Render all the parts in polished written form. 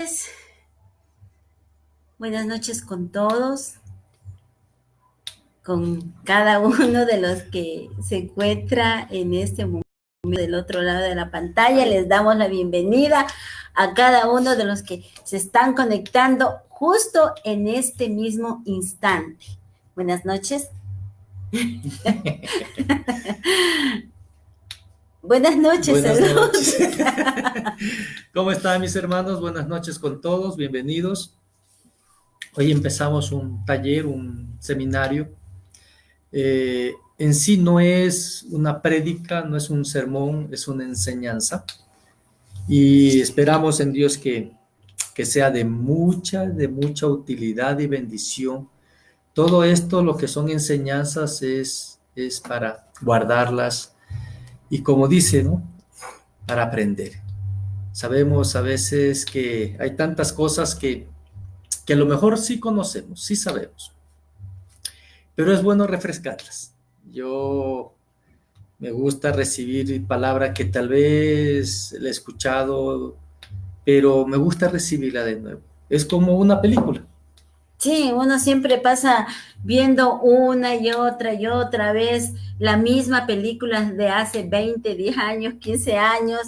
noches. Buenas noches con todos, con cada uno de los que se encuentra en este momento del otro lado de la pantalla. Les damos la bienvenida a cada uno de los que se están conectando justo en este mismo instante. Buenas noches. Buenas noches. Buenas noches. ¿Cómo están mis hermanos? Buenas noches con todos, bienvenidos. Hoy empezamos un taller, un seminario. En sí no es una prédica, no es un sermón, es una enseñanza. Y esperamos en Dios que sea de mucha utilidad y bendición. Todo esto, lo que son enseñanzas, es para guardarlas. Y como dice, ¿no? Para aprender. Sabemos a veces que hay tantas cosas que a lo mejor sí conocemos, sí sabemos, pero es bueno refrescarlas. Yo me gusta recibir palabra que tal vez la he escuchado, pero me gusta recibirla de nuevo. Es como una película. Sí, uno siempre pasa viendo una y otra vez la misma película de hace 20, 10 años, 15 años,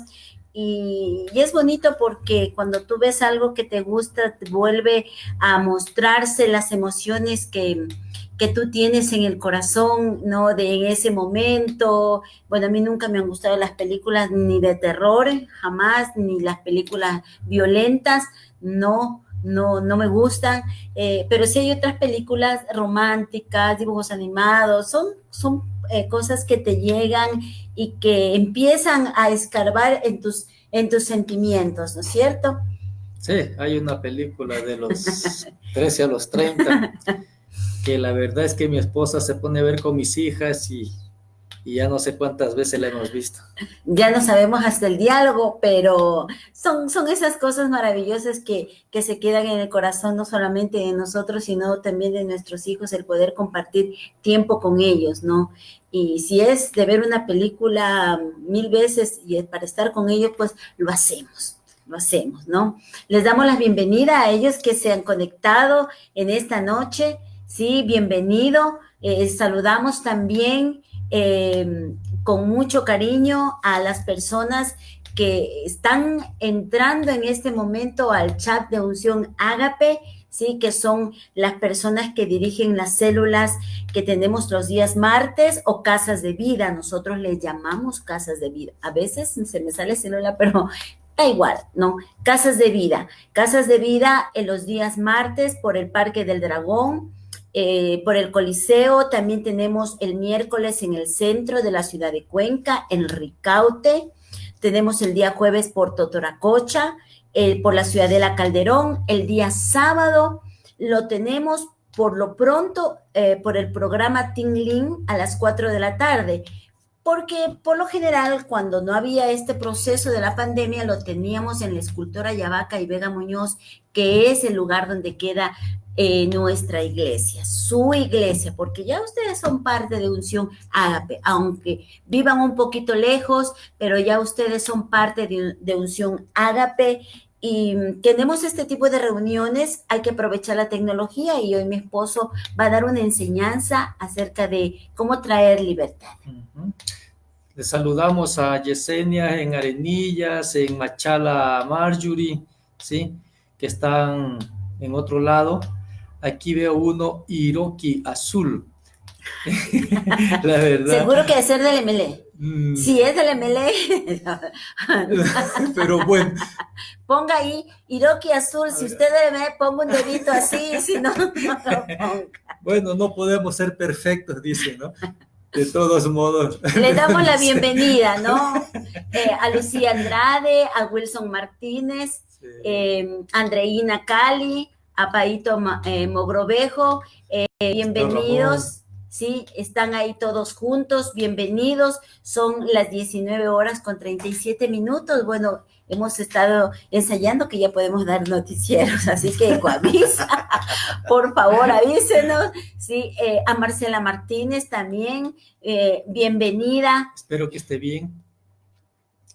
y es bonito porque cuando tú ves algo que te gusta, te vuelve a mostrarse las emociones que tú tienes en el corazón, ¿no? En ese momento. Bueno, a mí nunca me han gustado las películas ni de terror, jamás, ni las películas violentas, no me gustan, pero sí hay otras películas románticas, dibujos animados, son cosas que te llegan y que empiezan a escarbar en tus sentimientos, ¿no es cierto? Sí, hay una película de los 13 a los 30 que la verdad es que mi esposa se pone a ver con mis hijas y ya no sé cuántas veces la hemos visto. Ya no sabemos hasta el diálogo, pero son esas cosas maravillosas que se quedan en el corazón, no solamente de nosotros, sino también de nuestros hijos, el poder compartir tiempo con ellos, ¿no? Y si es de ver una película 1000 veces y para estar con ellos, pues lo hacemos, ¿no? Les damos la bienvenida a ellos que se han conectado en esta noche, sí, bienvenido. Saludamos también con mucho cariño a las personas que están entrando en este momento al chat de Unción Ágape, sí, que son las personas que dirigen las células que tenemos los días martes o casas de vida. Nosotros les llamamos casas de vida. A veces se me sale célula, pero da igual, ¿no? Casas de vida en los días martes por el Parque del Dragón. Por el Coliseo, también tenemos el miércoles en el centro de la ciudad de Cuenca, en Ricaute, tenemos el día jueves por Totoracocha, por la Ciudadela Calderón, el día sábado lo tenemos por lo pronto por el programa Tinglin a las 4 de la tarde, porque por lo general cuando no había este proceso de la pandemia lo teníamos en la escultora Yavaca y Vega Muñoz, que es el lugar donde queda nuestra iglesia, su iglesia, porque ya ustedes son parte de Unción Ágape, aunque vivan un poquito lejos, pero ya ustedes son parte de Unción Ágape y tenemos este tipo de reuniones. Hay que aprovechar la tecnología y hoy mi esposo va a dar una enseñanza acerca de cómo traer libertad. Les saludamos a Yesenia en Arenillas, en Machala Marjorie, ¿sí? Que están en otro lado. Aquí veo uno, Hiroki Azul. La verdad. Seguro que debe ser del MLE. Si es del MLE. Pero bueno. Ponga ahí Hiroki Azul. Si usted debe, ponga un dedito así, si no, no lo ponga. Bueno, no podemos ser perfectos, dice, ¿no? De todos modos. Le damos la bienvenida, ¿no? A Lucía Andrade, a Wilson Martínez, sí. Andreina Cali, a Paito Mogrovejo, bienvenidos, sí, están ahí todos juntos, bienvenidos, son las 19:37. Bueno, hemos estado ensayando que ya podemos dar noticieros, así que avisa, por favor avísenos, sí, a Marcela Martínez también, bienvenida. Espero que esté bien.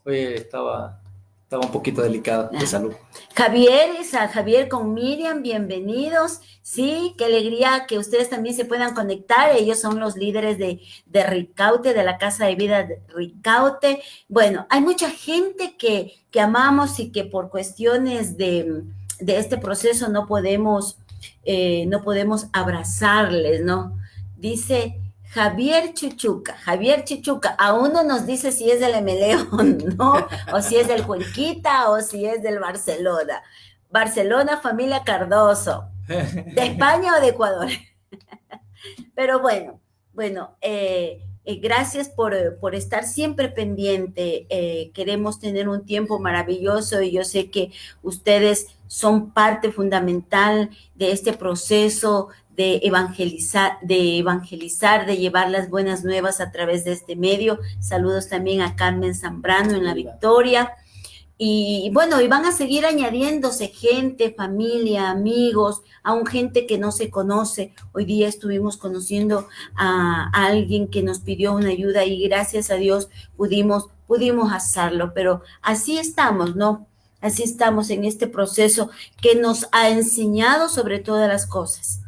Oye, estaba Estaba un poquito delicado de salud. Javier con Miriam, bienvenidos. Sí, qué alegría que ustedes también se puedan conectar. Ellos son los líderes de Ricaute, de la Casa de Vida de Ricaute. Bueno, hay mucha gente que amamos y que por cuestiones de este proceso no podemos abrazarles, ¿no? Dice Javier Chuchuca, aún no nos dice si es del MLE o no, o si es del Cuenquita o si es del Barcelona. Barcelona, familia Cardoso, ¿de España o de Ecuador? Pero gracias por estar siempre pendiente. Queremos tener un tiempo maravilloso y yo sé que ustedes son parte fundamental de este proceso de evangelizar, de llevar las buenas nuevas a través de este medio. Saludos también a Carmen Zambrano en La Victoria. Y bueno, y van a seguir añadiéndose gente, familia, amigos, aún gente que no se conoce. Hoy día estuvimos conociendo a alguien que nos pidió una ayuda y gracias a Dios pudimos hacerlo, pero así estamos, ¿no? Así estamos en este proceso que nos ha enseñado sobre todas las cosas,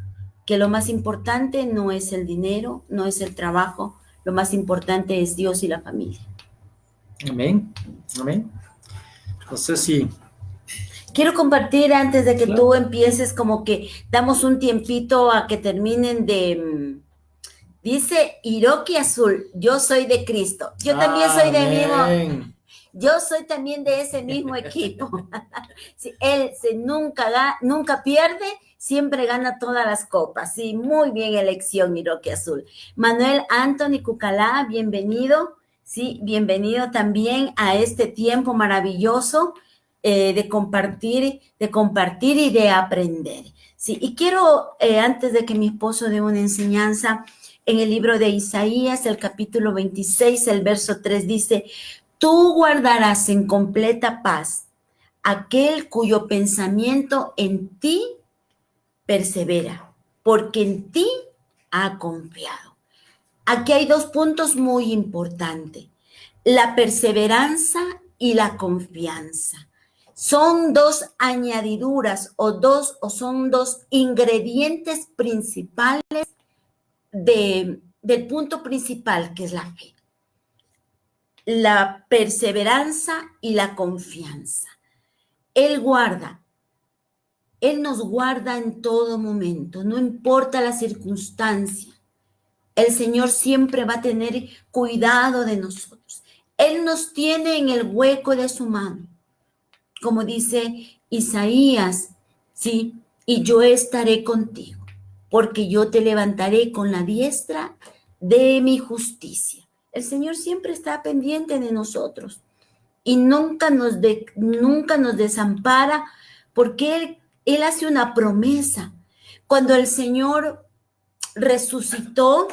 que lo más importante no es el dinero, no es el trabajo, lo más importante es Dios y la familia. Amén, amén. No sé si... Quiero compartir antes de que Claro. tú empieces, como que damos un tiempito a que terminen de... Dice Hiroki Azul, yo soy de Cristo. Yo también soy del mismo... Yo soy también de ese mismo equipo. Sí, él nunca pierde, siempre gana todas las copas. Sí, muy bien elección, Hiroki Azul. Manuel Anthony Cucalá, bienvenido. Sí, bienvenido también a este tiempo maravilloso de compartir y de aprender. Sí, y quiero, antes de que mi esposo dé una enseñanza, en el libro de Isaías, el capítulo 26, el verso 3 dice: tú guardarás en completa paz aquel cuyo pensamiento en ti persevera, porque en ti ha confiado. Aquí hay dos puntos muy importantes: la perseverancia y la confianza. Son dos añadiduras son dos ingredientes principales del punto principal, que es la fe. La perseverancia y la confianza. Él nos guarda en todo momento, no importa la circunstancia. El Señor siempre va a tener cuidado de nosotros. Él nos tiene en el hueco de su mano. Como dice Isaías, ¿sí? Y yo estaré contigo, porque yo te levantaré con la diestra de mi justicia. El Señor siempre está pendiente de nosotros y nunca nos desampara, porque Él hace una promesa. Cuando el Señor resucitó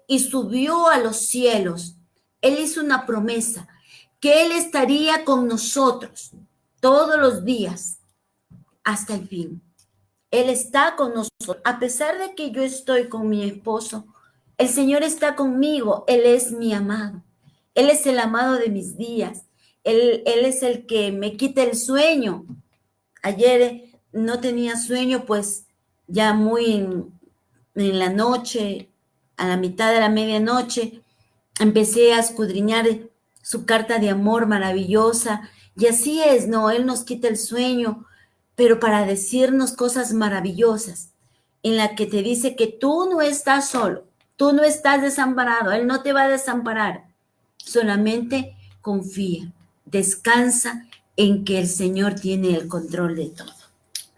y subió a los cielos, Él hizo una promesa que Él estaría con nosotros todos los días hasta el fin. Él está con nosotros. A pesar de que yo estoy con mi esposo, el Señor está conmigo. Él es mi amado. Él es el amado de mis días. Él es el que me quita el sueño. Ayer no tenía sueño, pues ya muy en la noche, a la mitad de la medianoche, empecé a escudriñar su carta de amor maravillosa. Y así es, ¿no? Él nos quita el sueño, pero para decirnos cosas maravillosas, en la que te dice que tú no estás solo, tú no estás desamparado, Él no te va a desamparar. Solamente confía, descansa en que el Señor tiene el control de todo.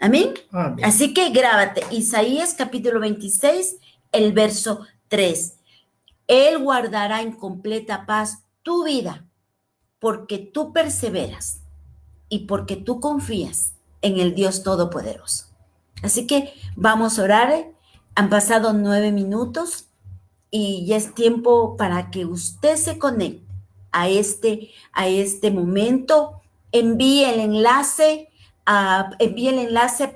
¿Amén? Amén. Así que grábate, Isaías capítulo 26, el verso 3. Él guardará en completa paz tu vida, porque tú perseveras y porque tú confías en el Dios Todopoderoso. Así que vamos a orar. Han pasado 9 minutos y ya es tiempo para que usted se conecte a este momento. Envíe el enlace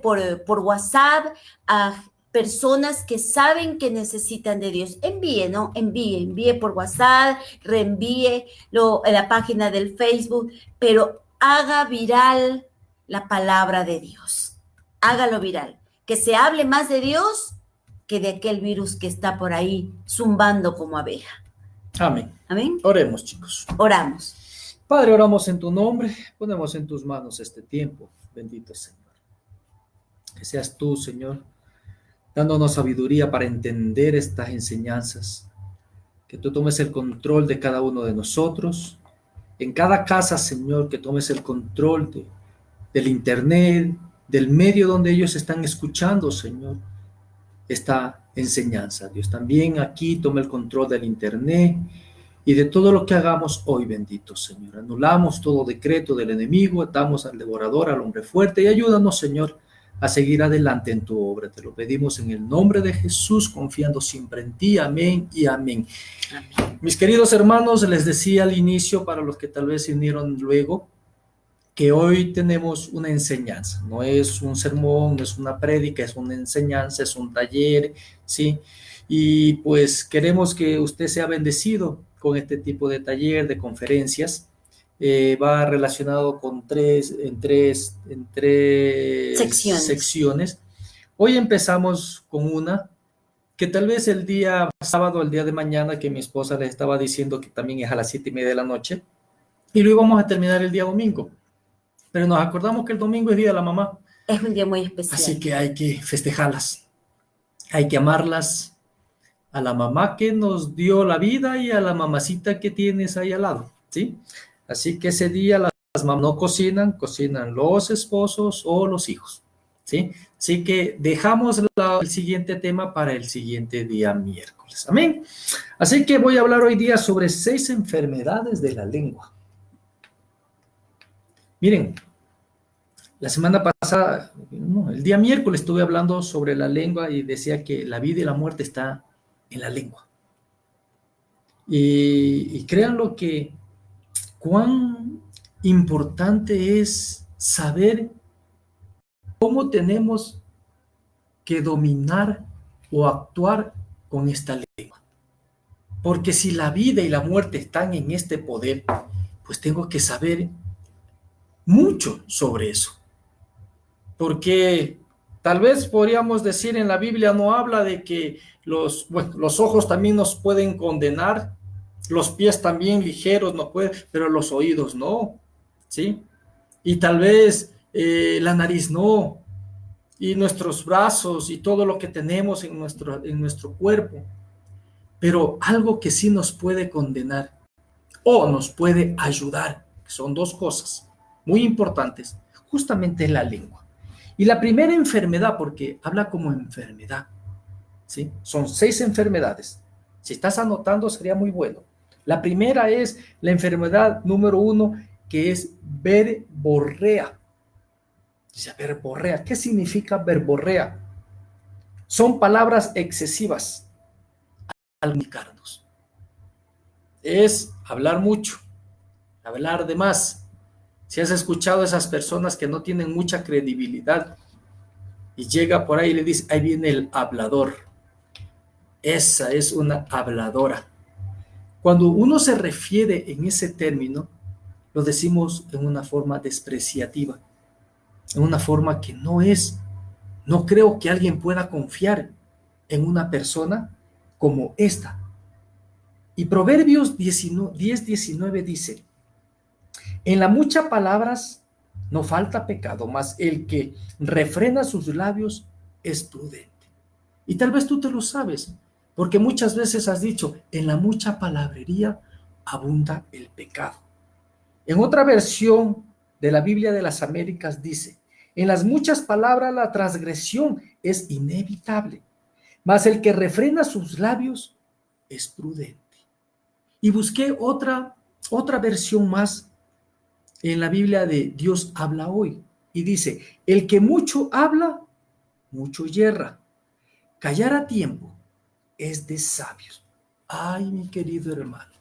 por WhatsApp a personas que saben que necesitan de Dios. Envíe, ¿no? Envíe por WhatsApp, reenvíe en la página del Facebook, pero haga viral la palabra de Dios. Hágalo viral. Que se hable más de Dios que de aquel virus que está por ahí zumbando como abeja. Amén. Amén. Oremos, chicos. Oramos. Padre, oramos en tu nombre, ponemos en tus manos este tiempo, bendito Señor. Que seas tú, Señor, dándonos sabiduría para entender estas enseñanzas. Que tú tomes el control de cada uno de nosotros. En cada casa, Señor, que tomes el control del internet, del medio donde ellos están escuchando, Señor, esta enseñanza. Dios, también aquí tome el control del internet y de todo lo que hagamos hoy, bendito Señor. Anulamos todo decreto del enemigo, atamos al devorador, al hombre fuerte, y ayúdanos, Señor, a seguir adelante en tu obra. Te lo pedimos en el nombre de Jesús, confiando siempre en ti. Amén y amén. Amén. Mis queridos hermanos, les decía al inicio, para los que tal vez se unieron luego, que hoy tenemos una enseñanza. No es un sermón, no es una prédica, es una enseñanza, es un taller, ¿sí? Y pues queremos que usted sea bendecido con este tipo de taller, de conferencias. Va relacionado con tres secciones. Hoy empezamos con una que tal vez el día sábado, el día de mañana, que mi esposa le estaba diciendo que también es a las 7:30 de la noche, y lo íbamos a terminar el día domingo. Pero nos acordamos que el domingo es Día de la Mamá. Es un día muy especial. Así que hay que festejarlas. Hay que amarlas, a la mamá que nos dio la vida y a la mamacita que tienes ahí al lado, ¿sí? Así que ese día las mamás no cocinan los esposos o los hijos, ¿sí? Así que dejamos el siguiente tema para el siguiente día miércoles. Amén. Así que voy a hablar hoy día sobre 6 enfermedades de la lengua. Miren, la semana pasada, el día miércoles estuve hablando sobre la lengua y decía que la vida y la muerte está en la lengua. Y créanlo que cuán importante es saber cómo tenemos que dominar o actuar con esta lengua. Porque si la vida y la muerte están en este poder, pues tengo que saber mucho sobre eso. Porque tal vez podríamos decir en la Biblia no habla de que los ojos también nos pueden condenar, los pies también ligeros no pueden, pero los oídos no, ¿sí? Y tal vez la nariz no, y nuestros brazos y todo lo que tenemos en nuestro cuerpo. Pero algo que sí nos puede condenar o nos puede ayudar, que son 2 cosas muy importantes, justamente es la lengua. Y la primera enfermedad, porque habla como enfermedad, ¿sí? Son 6 enfermedades. Si estás anotando, sería muy bueno. La primera es la enfermedad número 1, que es verborrea. Dice, verborrea. ¿Qué significa verborrea? Son palabras excesivas al comunicarnos. Es hablar mucho, hablar de más. Si has escuchado a esas personas que no tienen mucha credibilidad y llega por ahí y le dice, ahí viene el hablador. Esa es una habladora. Cuando uno se refiere en ese término, lo decimos en una forma despreciativa, en una forma que no es. No creo que alguien pueda confiar en una persona como esta. Y Proverbios 10:19 dice, en la muchas palabras no falta pecado, mas el que refrena sus labios es prudente. Y tal vez tú te lo sabes, porque muchas veces has dicho, en la mucha palabrería abunda el pecado. En otra versión de la Biblia de las Américas dice, en las muchas palabras la transgresión es inevitable, mas el que refrena sus labios es prudente. Y busqué otra versión más en la Biblia de Dios habla hoy. Y dice, el que mucho habla, mucho yerra. Callar a tiempo es de sabios. Ay, mi querido hermano,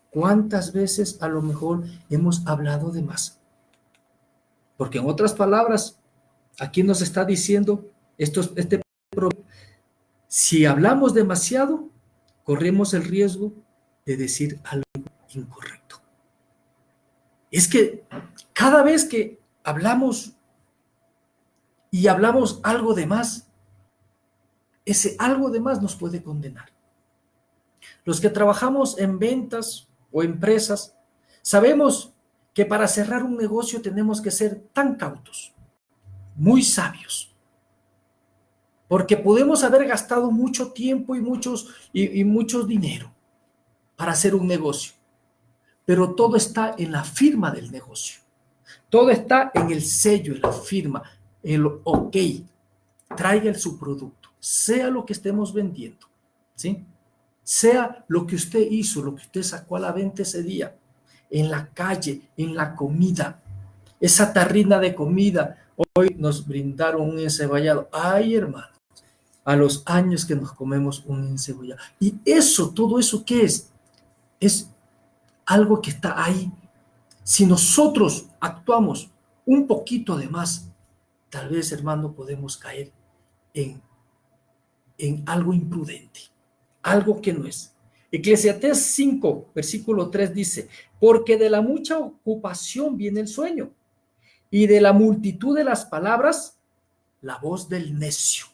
¿cuántas veces a lo mejor hemos hablado de más? Porque en otras palabras, aquí nos está diciendo este Si hablamos demasiado, corremos el riesgo de decir algo incorrecto. Es que cada vez que hablamos y hablamos algo de más, ese algo de más nos puede condenar. Los que trabajamos en ventas o empresas, sabemos que para cerrar un negocio tenemos que ser tan cautos, muy sabios, porque podemos haber gastado mucho tiempo y mucho dinero para hacer un negocio, pero todo está en la firma del negocio, todo está en el sello, en la firma, el ok, traiga su producto, sea lo que estemos vendiendo, ¿sí? Sea lo que usted hizo, lo que usted sacó a la venta ese día, en la calle, en la comida, esa tarrina de comida. Hoy nos brindaron un encebollado. Ay, hermano, a los años que nos comemos un encebollado. Y eso, todo eso, ¿qué es? Es algo que está ahí. Si nosotros actuamos un poquito de más, tal vez, hermano, podemos caer en algo imprudente, algo que no es. Eclesiastés 5, versículo 3 dice, porque de la mucha ocupación viene el sueño, y de la multitud de las palabras, la voz del necio.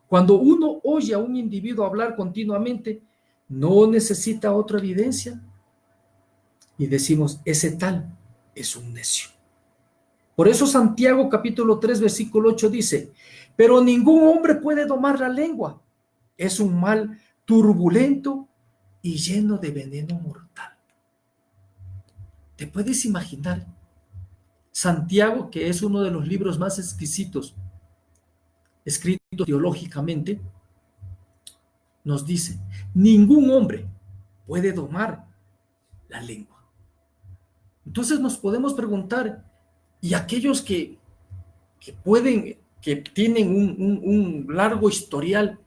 Cuando uno oye a un individuo hablar continuamente, no necesita otra evidencia, y decimos, ese tal es un necio. Por eso Santiago capítulo 3, versículo 8 dice, pero ningún hombre puede domar la lengua, es un mal turbulento y lleno de veneno mortal. ¿Te puedes imaginar? Santiago, que es uno de los libros más exquisitos escritos teológicamente, nos dice, ningún hombre puede domar la lengua. Entonces nos podemos preguntar, ¿y aquellos que pueden, que tienen un largo historial?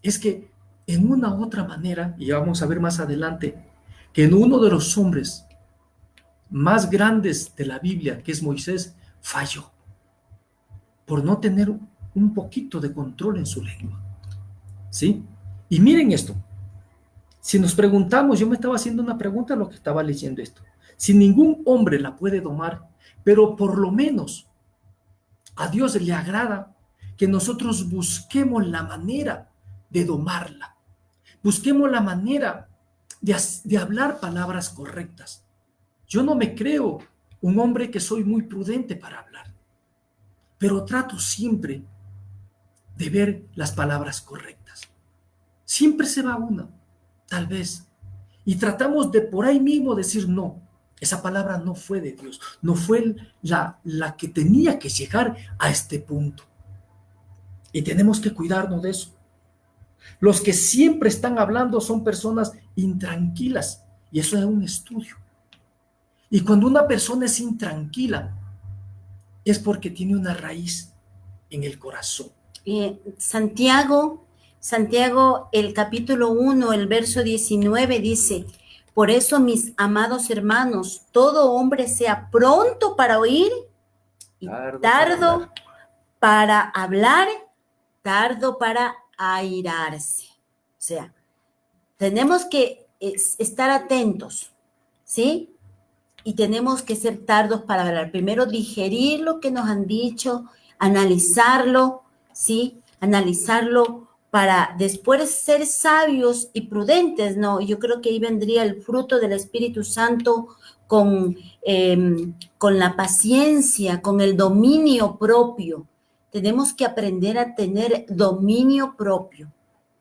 Es que en una u otra manera, y vamos a ver más adelante, que en uno de los hombres más grandes de la Biblia, que es Moisés, falló por no tener un poquito de control en su lengua. ¿Sí? Y miren esto, si nos preguntamos, yo me estaba haciendo una pregunta a lo que estaba leyendo esto, si ningún hombre la puede domar, pero por lo menos a Dios le agrada que nosotros busquemos la manera de domarla, busquemos la manera de hablar palabras correctas. Yo no me creo un hombre que soy muy prudente para hablar, pero trato siempre de ver las palabras correctas. Siempre se va una, tal vez, y tratamos de por ahí mismo decir no, esa palabra no fue de Dios, no fue la que tenía que llegar a este punto. Y tenemos que cuidarnos de eso. Los que siempre están hablando son personas intranquilas, y eso es un estudio. Y cuando una persona es intranquila, es porque tiene una raíz en el corazón. Santiago, el capítulo 1, el verso 19 dice, por eso, mis amados hermanos, todo hombre sea pronto para oír y tardo para hablar, tardo para airarse. O sea, tenemos que estar atentos, ¿sí? Y tenemos que ser tardos para hablar. Primero, digerir lo que nos han dicho, analizarlo, ¿sí? Analizarlo para después ser sabios y prudentes, ¿no? Yo creo que ahí vendría el fruto del Espíritu Santo con la paciencia, con el dominio propio. Tenemos que aprender a tener dominio propio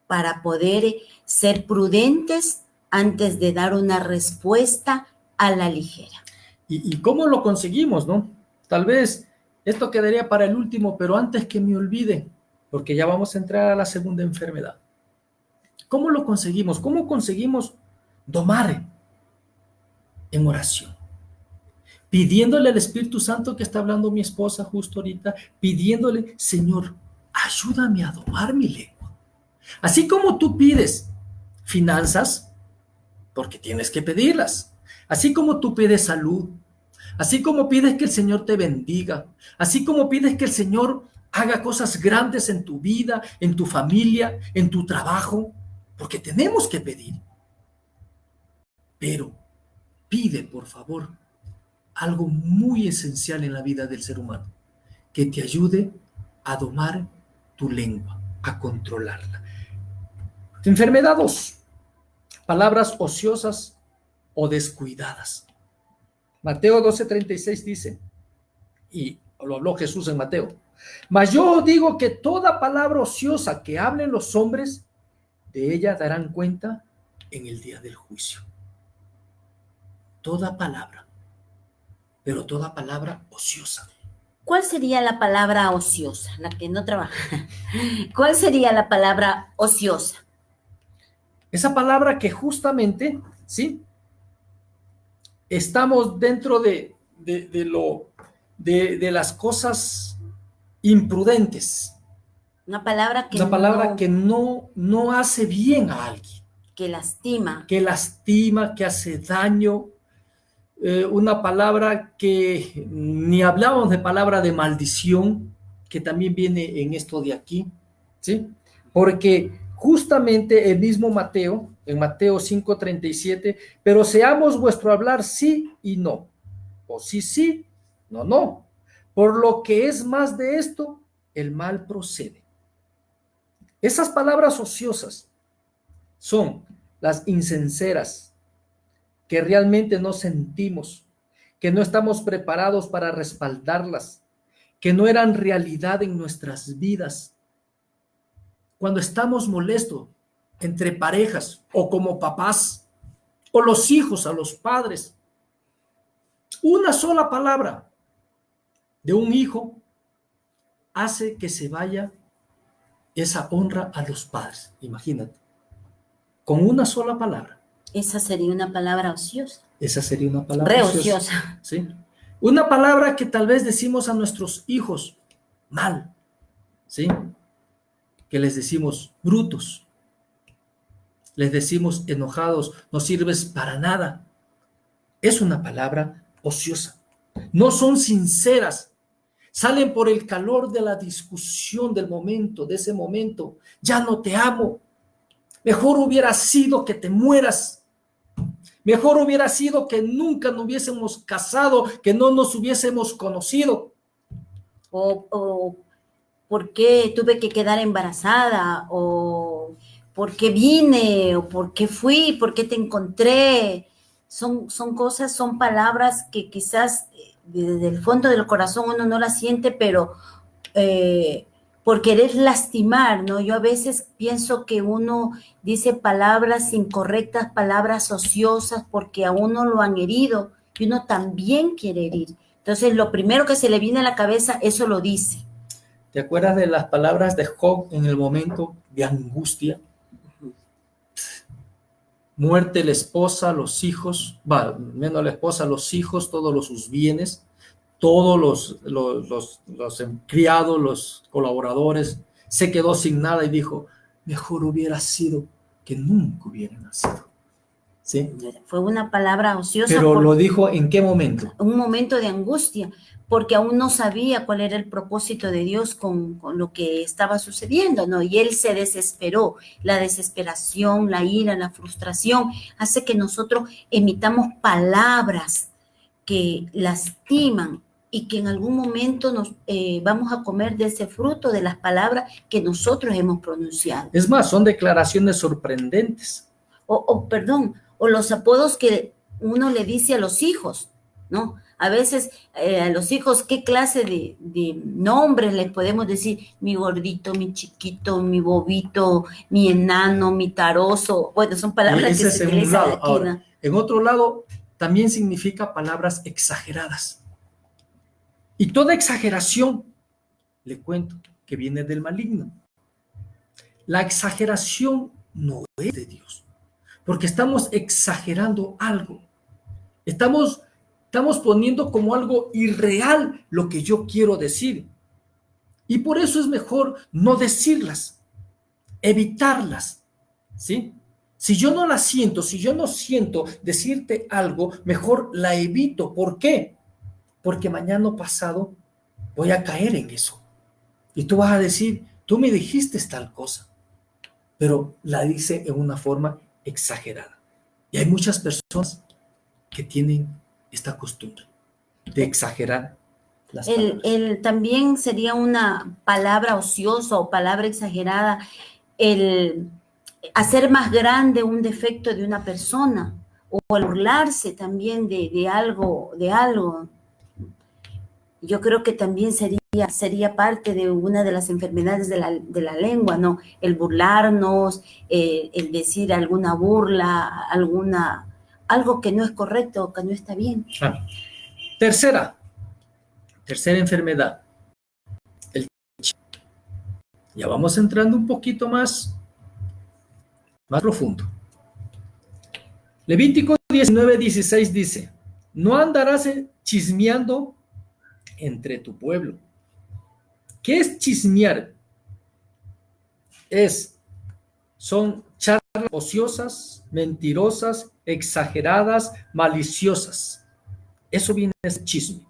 para poder ser prudentes antes de dar una respuesta a la ligera. ¿Y cómo lo conseguimos, no? Tal vez esto quedaría para el último, pero antes que me olvide, porque ya vamos a entrar a la segunda enfermedad. ¿Cómo lo conseguimos? ¿Cómo conseguimos domar en oración? Pidiéndole al Espíritu Santo, que está hablando mi esposa justo ahorita, pidiéndole, Señor, ayúdame a domar mi lengua. Así como tú pides finanzas, porque tienes que pedirlas. Así como tú pides salud, así como pides que el Señor te bendiga, así como pides que el Señor haga cosas grandes en tu vida, en tu familia, en tu trabajo, porque tenemos que pedir. Pero pide, por favor, algo muy esencial en la vida del ser humano, que te ayude a domar tu lengua, a controlarla. Enfermedad 2, palabras ociosas o descuidadas. Mateo 12:36 dice, y lo habló Jesús en Mateo, mas yo digo que toda palabra ociosa que hablen los hombres, de ella darán cuenta en el día del juicio. Toda palabra, pero toda palabra ociosa. ¿Cuál sería la palabra ociosa, la que no trabaja? ¿Cuál sería la palabra ociosa? Esa palabra que justamente, ¿sí? Estamos dentro de las cosas imprudentes. Una palabra que no hace bien a alguien. Que lastima. Que lastima, que hace daño. Una palabra que ni hablamos de palabra de maldición, que también viene en esto de aquí, ¿sí? Porque justamente el mismo Mateo, en Mateo 5:37, pero seamos vuestro hablar sí y no, o sí, sí, no, no. Por lo que es más de esto, el mal procede. Esas palabras ociosas son las insinceras, que realmente no sentimos, que no estamos preparados para respaldarlas, que no eran realidad en nuestras vidas. Cuando estamos molestos entre parejas o como papás, o los hijos a los padres, una sola palabra de un hijo hace que se vaya esa honra a los padres. Imagínate, con una sola palabra. Esa sería una palabra ociosa. Esa sería una palabra ociosa. ¿Sí? Una palabra que tal vez decimos a nuestros hijos mal, ¿sí? Que les decimos brutos, les decimos enojados, no sirves para nada. Es una palabra ociosa. No son sinceras. Salen por el calor de la discusión del momento, de ese momento. Ya no te amo. Mejor hubiera sido que te mueras. Mejor hubiera sido que nunca nos hubiésemos casado, que no nos hubiésemos conocido. O ¿por qué tuve que quedar embarazada? O ¿por qué vine? O ¿por qué fui? ¿Por qué te encontré? Son cosas, son palabras que quizás desde el fondo del corazón uno no las siente, pero por querer lastimar, ¿no? Yo a veces pienso que uno dice palabras incorrectas, palabras ociosas, porque a uno lo han herido y uno también quiere herir. Entonces, lo primero que se le viene a la cabeza, eso lo dice. ¿Te acuerdas de las palabras de Job en el momento de angustia? Muerte la esposa, los hijos, menos la esposa, los hijos, todos sus bienes, todos los criados, los colaboradores, se quedó sin nada y dijo, mejor hubiera sido que nunca hubiera nacido. ¿Sí? Fue una palabra ociosa. Pero lo dijo ¿en qué momento? Un momento de angustia, porque aún no sabía cuál era el propósito de Dios con lo que estaba sucediendo, ¿no? Y él se desesperó. La desesperación, la ira, la frustración hace que nosotros emitamos palabras que lastiman y que en algún momento nos vamos a comer de ese fruto de las palabras que nosotros hemos pronunciado. Es más, son declaraciones sorprendentes. O los apodos que uno le dice a los hijos, ¿no? A veces a los hijos, ¿qué clase de nombres les podemos decir? Mi gordito, mi chiquito, mi bobito, mi enano, mi taroso. Bueno, son palabras que se utilizan aquí, ¿no? En otro lado, también significa palabras exageradas. Y toda exageración, le cuento, que viene del maligno. La exageración no es de Dios, porque estamos exagerando algo. Estamos poniendo como algo irreal lo que yo quiero decir. Y por eso es mejor no decirlas, evitarlas, ¿sí? Si yo no las siento, si yo no siento decirte algo, mejor la evito. ¿Por qué? porque mañana o pasado voy a caer en eso. Y tú vas a decir, tú me dijiste tal cosa, pero la dice en una forma exagerada. Y hay muchas personas que tienen esta costumbre de exagerar las palabras. También sería una palabra ociosa o palabra exagerada el hacer más grande un defecto de una persona o el burlarse también de algo, de algo. Yo creo que también sería parte de una de las enfermedades de la lengua, ¿no? El burlarnos, el decir alguna burla, algo que no es correcto, que no está bien. Tercera enfermedad, el chisme. Ya vamos entrando un poquito más profundo. Levítico 19:16 dice, no andarás chismeando entre tu pueblo. ¿Qué es chismear? Son charlas ociosas, mentirosas, exageradas, maliciosas. Eso viene de ese chisme.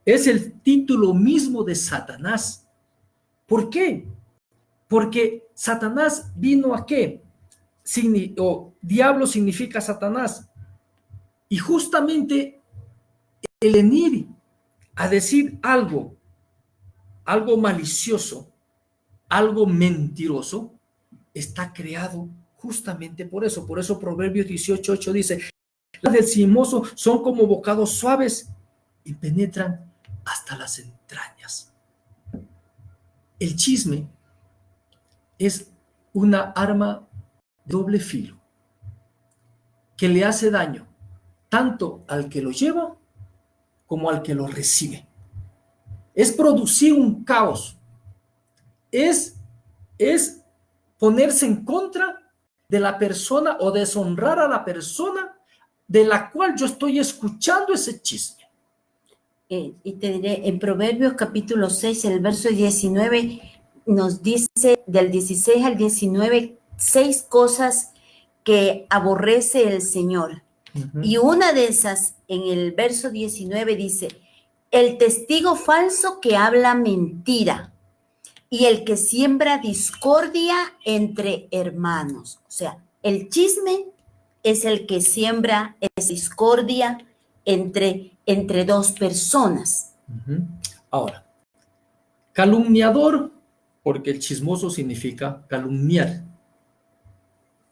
Es el título mismo de Satanás. ¿Por qué? Porque Satanás vino ¿a qué? Diablo significa Satanás. Y justamente el venir a decir algo malicioso, algo mentiroso, está creado justamente por eso. Por eso Proverbios 18:8 dice, las del chismoso son como bocados suaves y penetran hasta las entrañas. El chisme es una arma de doble filo que le hace daño tanto al que lo lleva como al que lo recibe. Es producir un caos, es ponerse en contra de la persona o deshonrar a la persona de la cual yo estoy escuchando ese chisme. Y te diré, en Proverbios capítulo 6, el verso 19, nos dice del 16 al 19, 6 cosas que aborrece el Señor. Uh-huh. Y una de esas, en el verso 19, dice, el testigo falso que habla mentira y el que siembra discordia entre hermanos. O sea, el chisme es el que siembra esa discordia entre dos personas. Uh-huh. Ahora, calumniador, porque el chismoso significa calumniar.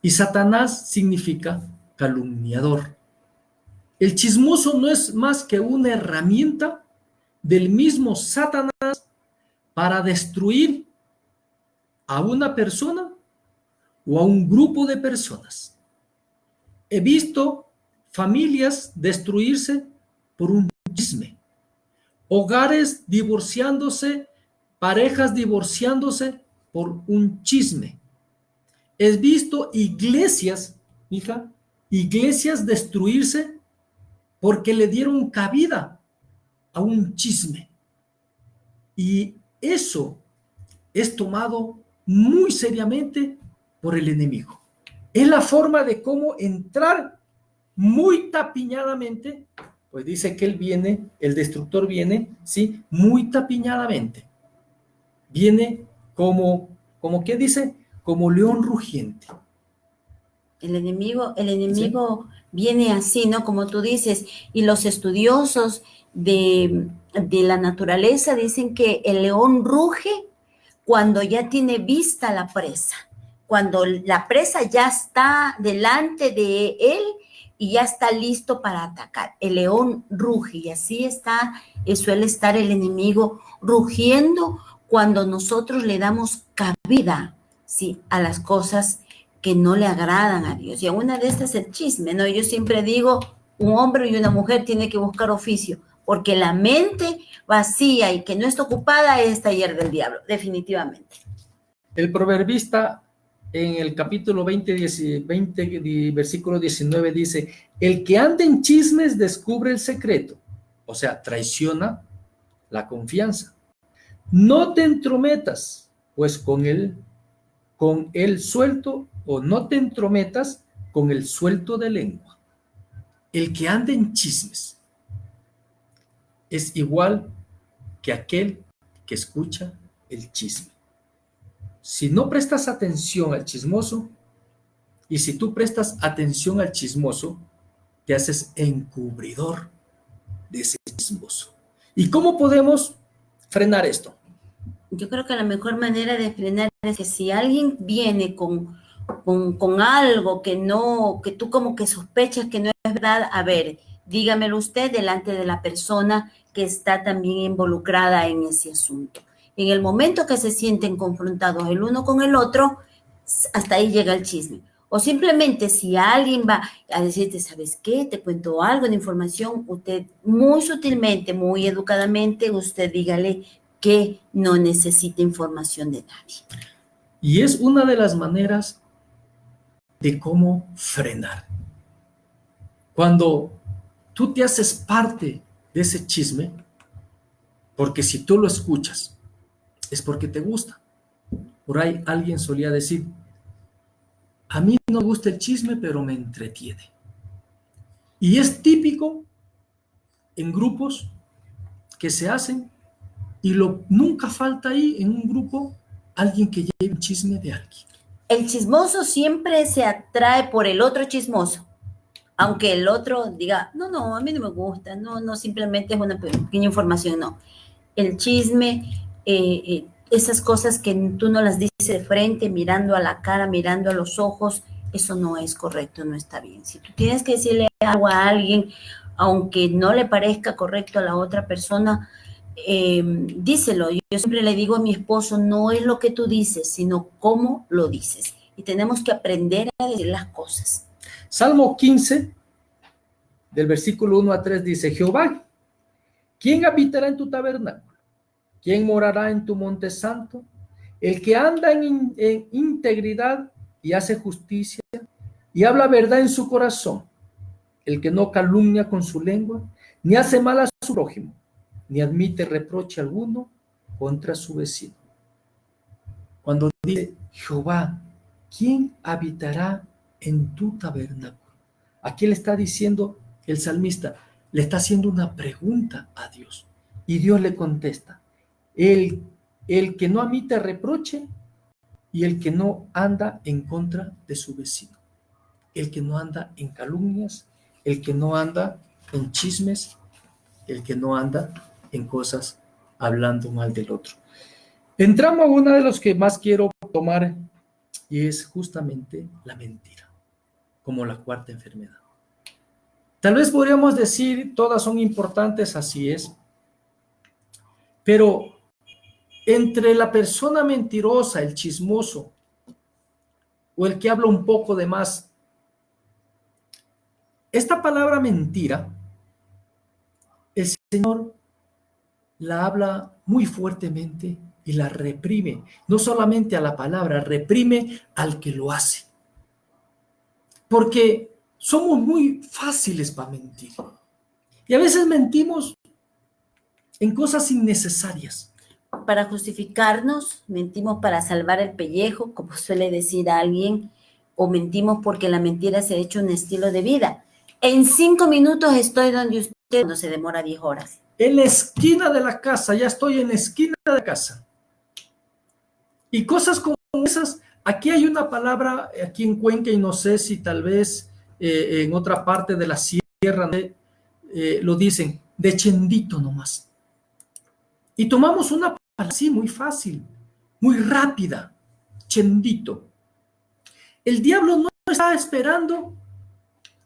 Y Satanás significa calumniador. El chismoso no es más que una herramienta del mismo Satanás para destruir a una persona o a un grupo de personas. He visto familias destruirse por un chisme, hogares divorciándose, parejas divorciándose por un chisme. He visto iglesias destruirse porque le dieron cabida a un chisme. Y eso es tomado muy seriamente por el enemigo. Es la forma de cómo entrar muy tapiñadamente, pues dice que él viene, el destructor viene, ¿sí? Muy tapiñadamente. Viene como ¿qué dice? Como león rugiente. El enemigo ¿sí? Viene así, ¿no? Como tú dices, y los estudiosos de la naturaleza dicen que el león ruge cuando ya tiene vista la presa, cuando la presa ya está delante de él y ya está listo para atacar. El león ruge y así suele estar el enemigo rugiendo cuando nosotros le damos cabida, ¿sí? A las cosas que no le agradan a Dios. Y una de estas es el chisme, ¿no? Yo siempre digo, un hombre y una mujer tienen que buscar oficio, porque la mente vacía y que no está ocupada es taller del diablo, definitivamente. El proverbista en el capítulo 20, versículo 19 dice, el que anda en chismes descubre el secreto, o sea, traiciona la confianza. No te entrometas, pues con el suelto, o no te entrometas con el suelto de lengua. El que anda en chismes es igual que aquel que escucha el chisme. Si no prestas atención al chismoso, y si tú prestas atención al chismoso, te haces encubridor de ese chismoso. ¿Y cómo podemos frenar esto? Yo creo que la mejor manera de frenar es que si alguien viene con algo que no, que tú como que sospechas que no es verdad, a ver, dígamelo usted delante de la persona que está también involucrada en ese asunto. En el momento que se sienten confrontados el uno con el otro, hasta ahí llega el chisme. O simplemente si alguien va a decirte, ¿sabes qué? Te cuento algo de información, usted muy sutilmente, muy educadamente, usted dígale que no necesita información de nadie. Y es una de las maneras de cómo frenar. Cuando tú te haces parte de ese chisme, porque si tú lo escuchas, es porque te gusta. Por ahí alguien solía decir, a mí no me gusta el chisme, pero me entretiene. Y es típico en grupos que se hacen y nunca falta ahí en un grupo alguien que lleve un chisme de alguien. El chismoso siempre se atrae por el otro chismoso, aunque el otro diga, no, no, a mí no me gusta, no, no, simplemente es una pequeña información, no. El chisme, esas cosas que tú no las dices de frente, mirando a la cara, mirando a los ojos, eso no es correcto, no está bien. Si tú tienes que decirle algo a alguien, aunque no le parezca correcto a la otra persona, díselo. Yo siempre le digo a mi esposo, no es lo que tú dices, sino cómo lo dices. Y tenemos que aprender a decir las cosas. Salmo 15, del versículo 1 a 3 dice, Jehová, ¿quién habitará en tu tabernáculo? ¿Quién morará en tu monte santo? El que anda en integridad y hace justicia y habla verdad en su corazón, el que no calumnia con su lengua, ni hace mal a su prójimo, ni admite reproche alguno contra su vecino. Cuando dice Jehová, ¿quién habitará en tu tabernáculo? Aquí le está diciendo el salmista, le está haciendo una pregunta a Dios y Dios le contesta, el que no admite reproche y el que no anda en contra de su vecino, el que no anda en calumnias, el que no anda en chismes, el que no anda en cosas hablando mal del otro. Entramos a una de los que más quiero tomar y es justamente la mentira, como la cuarta enfermedad. Tal vez podríamos decir, todas son importantes, así es, pero entre la persona mentirosa, el chismoso, o el que habla un poco de más, esta palabra mentira, el Señor la habla muy fuertemente y la reprime, no solamente a la palabra, reprime al que lo hace. Porque somos muy fáciles para mentir. Y a veces mentimos en cosas innecesarias. Para justificarnos, mentimos para salvar el pellejo, como suele decir alguien, o mentimos porque la mentira se ha hecho un estilo de vida. En 5 minutos estoy donde usted no se demora 10 horas. En la esquina de la casa, ya estoy en la esquina de la casa. Y cosas como esas, aquí hay una palabra, aquí en Cuenca, y no sé si tal vez en otra parte de la sierra lo dicen, de chendito nomás. Y tomamos una palabra así, muy fácil, muy rápida, chendito. El diablo no está esperando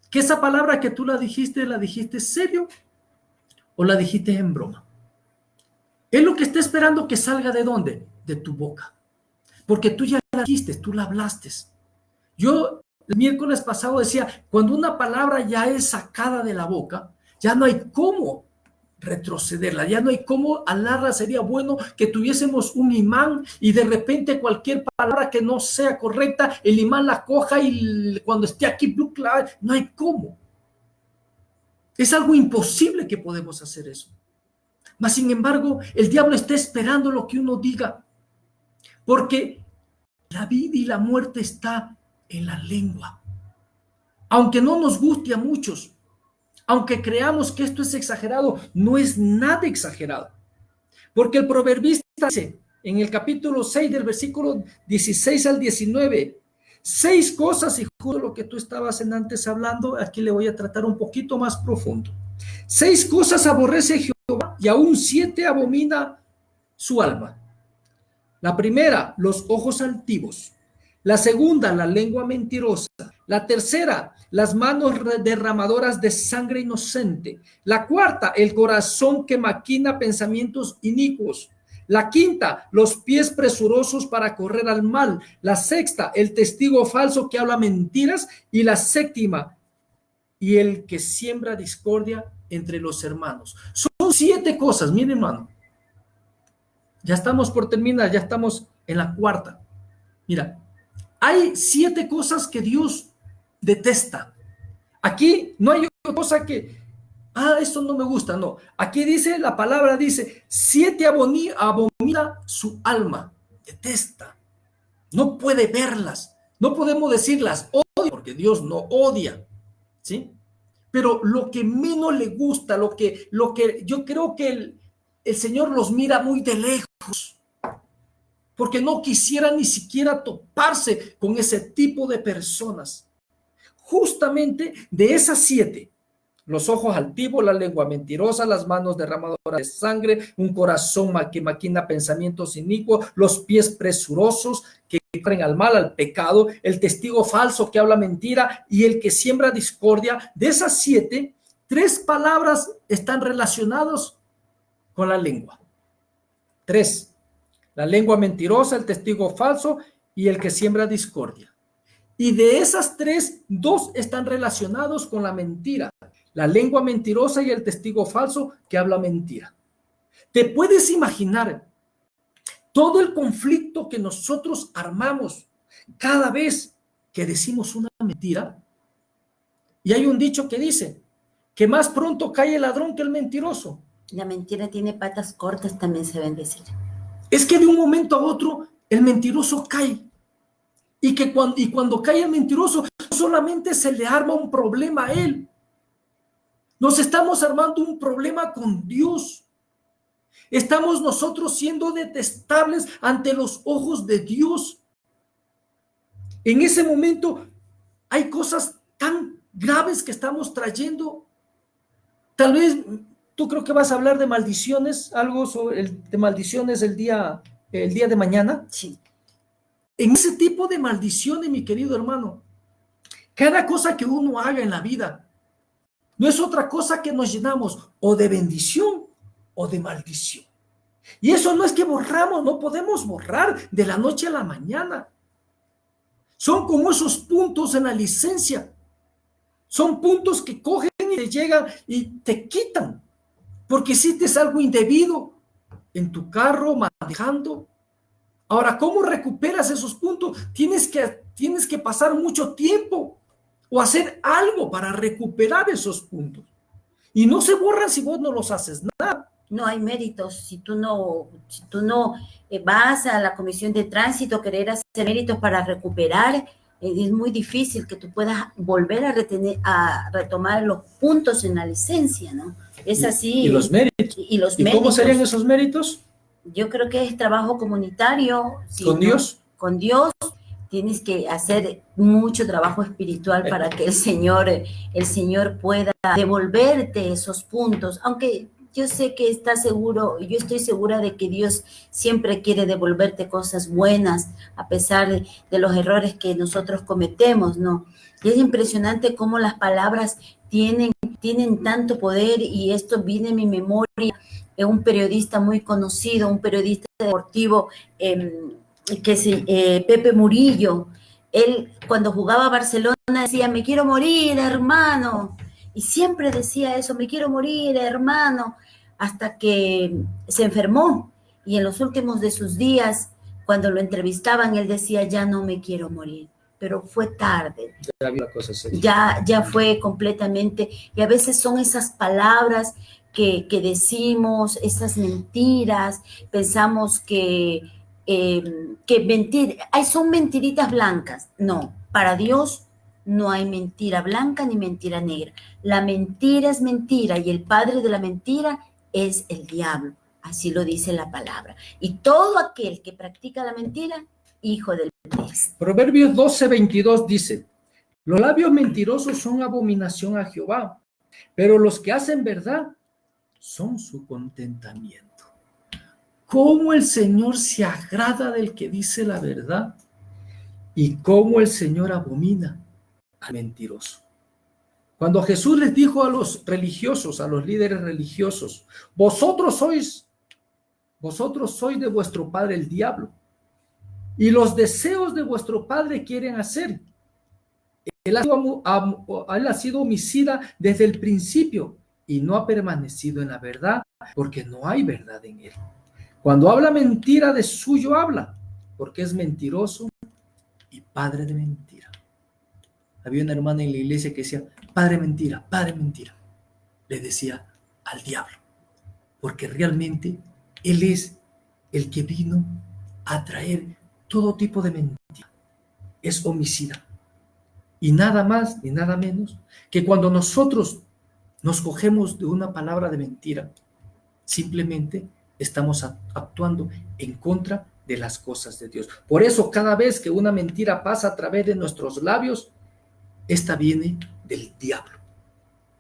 que esa palabra que tú la dijiste serio o la dijiste en broma. Él lo que está esperando que salga ¿de dónde? De tu boca. Porque tú ya la dijiste, tú la hablaste. Yo el miércoles pasado decía, cuando una palabra ya es sacada de la boca, ya no hay cómo retrocederla, ya no hay cómo alarla. Sería bueno que tuviésemos un imán y de repente cualquier palabra que no sea correcta, el imán la coja y cuando esté aquí, no hay cómo. Es algo imposible que podemos hacer eso. Mas sin embargo, el diablo está esperando lo que uno diga, porque la vida y la muerte está en la lengua. Aunque no nos guste a muchos, Aunque creamos que esto es exagerado, no es nada exagerado. Porque el proverbista dice en el capítulo 6 del versículo 16 al 19, 6 cosas, y justo lo que tú estabas antes hablando, aquí le voy a tratar un poquito más profundo. 6 cosas aborrece Jehová y aún 7 abomina su alma. La primera, los ojos altivos. La segunda, la lengua mentirosa. La tercera, las manos derramadoras de sangre inocente. La cuarta, el corazón que maquina pensamientos inicuos. La quinta, los pies presurosos para correr al mal. La sexta, el testigo falso que habla mentiras. Y la séptima, y el que siembra discordia entre los hermanos. Son 7 cosas, miren, hermano. Ya estamos por terminar, ya estamos en la cuarta. Mira, hay 7 cosas que Dios detesta. Aquí no hay otra cosa que, esto no me gusta, no. Aquí dice, la palabra dice, 7 abomina su alma, detesta. No puede verlas. No podemos decirlas odia, porque Dios no odia, ¿sí? Pero lo que menos le gusta, lo que yo creo que el Señor los mira muy de lejos, porque no quisiera ni siquiera toparse con ese tipo de personas. Justamente de esas 7, los ojos altivos, la lengua mentirosa, las manos derramadoras de sangre, un corazón que maquina pensamientos inicuos, los pies presurosos que corren al mal, al pecado, el testigo falso que habla mentira y el que siembra discordia. De esas 7, 3 palabras están relacionadas con la lengua. 3. La lengua mentirosa, el testigo falso y el que siembra discordia. Y de esas 3, 2 están relacionados con la mentira. La lengua mentirosa y el testigo falso que habla mentira. ¿Te puedes imaginar todo el conflicto que nosotros armamos cada vez que decimos una mentira? Y hay un dicho que dice que más pronto cae el ladrón que el mentiroso. La mentira tiene patas cortas, también se ven decir. Es que de un momento a otro el mentiroso cae. Y cuando cae el mentiroso, solamente se le arma un problema a él. Nos estamos armando un problema con Dios. Estamos nosotros siendo detestables ante los ojos de Dios. En ese momento hay cosas tan graves que estamos trayendo. Tal vez tú creo que vas a hablar de maldiciones, algo de maldiciones el día de mañana. Sí. En ese tipo de maldiciones, mi querido hermano, cada cosa que uno haga en la vida no es otra cosa que nos llenamos o de bendición o de maldición. Y eso no es que borramos, no podemos borrar de la noche a la mañana. Son como esos puntos en la licencia. Son puntos que cogen y te llegan y te quitan. Porque hiciste algo indebido en tu carro, manejando. Ahora, ¿cómo recuperas esos puntos? Tienes que pasar mucho tiempo o hacer algo para recuperar esos puntos. Y no se borran si vos no los haces nada. No hay méritos. Si tú no vas a la comisión de tránsito, querer hacer méritos para recuperar, es muy difícil que tú puedas volver a retomar los puntos en la licencia, ¿no? Es así. Y los méritos. ¿Y cómo serían esos méritos? Yo creo que es trabajo comunitario. ¿Con Dios? Con Dios. Tienes que hacer mucho trabajo espiritual para que el Señor pueda devolverte esos puntos, aunque yo sé que estás seguro, yo estoy segura de que Dios siempre quiere devolverte cosas buenas, a pesar de los errores que nosotros cometemos, ¿no? Y es impresionante cómo las palabras tienen tanto poder, y esto viene en mi memoria de un periodista muy conocido, un periodista deportivo, Pepe Murillo. Él cuando jugaba a Barcelona decía, me quiero morir, hermano, y siempre decía eso, me quiero morir, hermano, hasta que se enfermó, y en los últimos de sus días, cuando lo entrevistaban, él decía, ya no me quiero morir, pero fue tarde, ya fue completamente, y a veces son esas palabras que decimos, esas mentiras, pensamos que son mentiritas blancas. No, para Dios no hay mentira blanca ni mentira negra. La mentira es mentira y el padre de la mentira es el diablo. Así lo dice la palabra. Y todo aquel que practica la mentira, hijo del Dios. Proverbios 12:22 dice: los labios mentirosos son abominación a Jehová, pero los que hacen verdad son su contentamiento. ¿Cómo el Señor se agrada del que dice la verdad? Y cómo el Señor abomina al mentiroso. Cuando Jesús les dijo a los religiosos, a los líderes religiosos: vosotros sois de vuestro padre el diablo, y los deseos de vuestro padre quieren hacer. Él ha sido homicida desde el principio y no ha permanecido en la verdad, porque no hay verdad en él. Cuando habla mentira, de suyo habla, porque es mentiroso y padre de mentira. Había una hermana en la iglesia que decía: padre mentira, padre mentira. Le decía al diablo, porque realmente él es el que vino a traer todo tipo de mentira. Es homicida. Y nada más ni nada menos que cuando nosotros nos cogemos de una palabra de mentira, simplemente estamos actuando en contra de las cosas de Dios. Por eso, cada vez que una mentira pasa a través de nuestros labios, esta viene del diablo.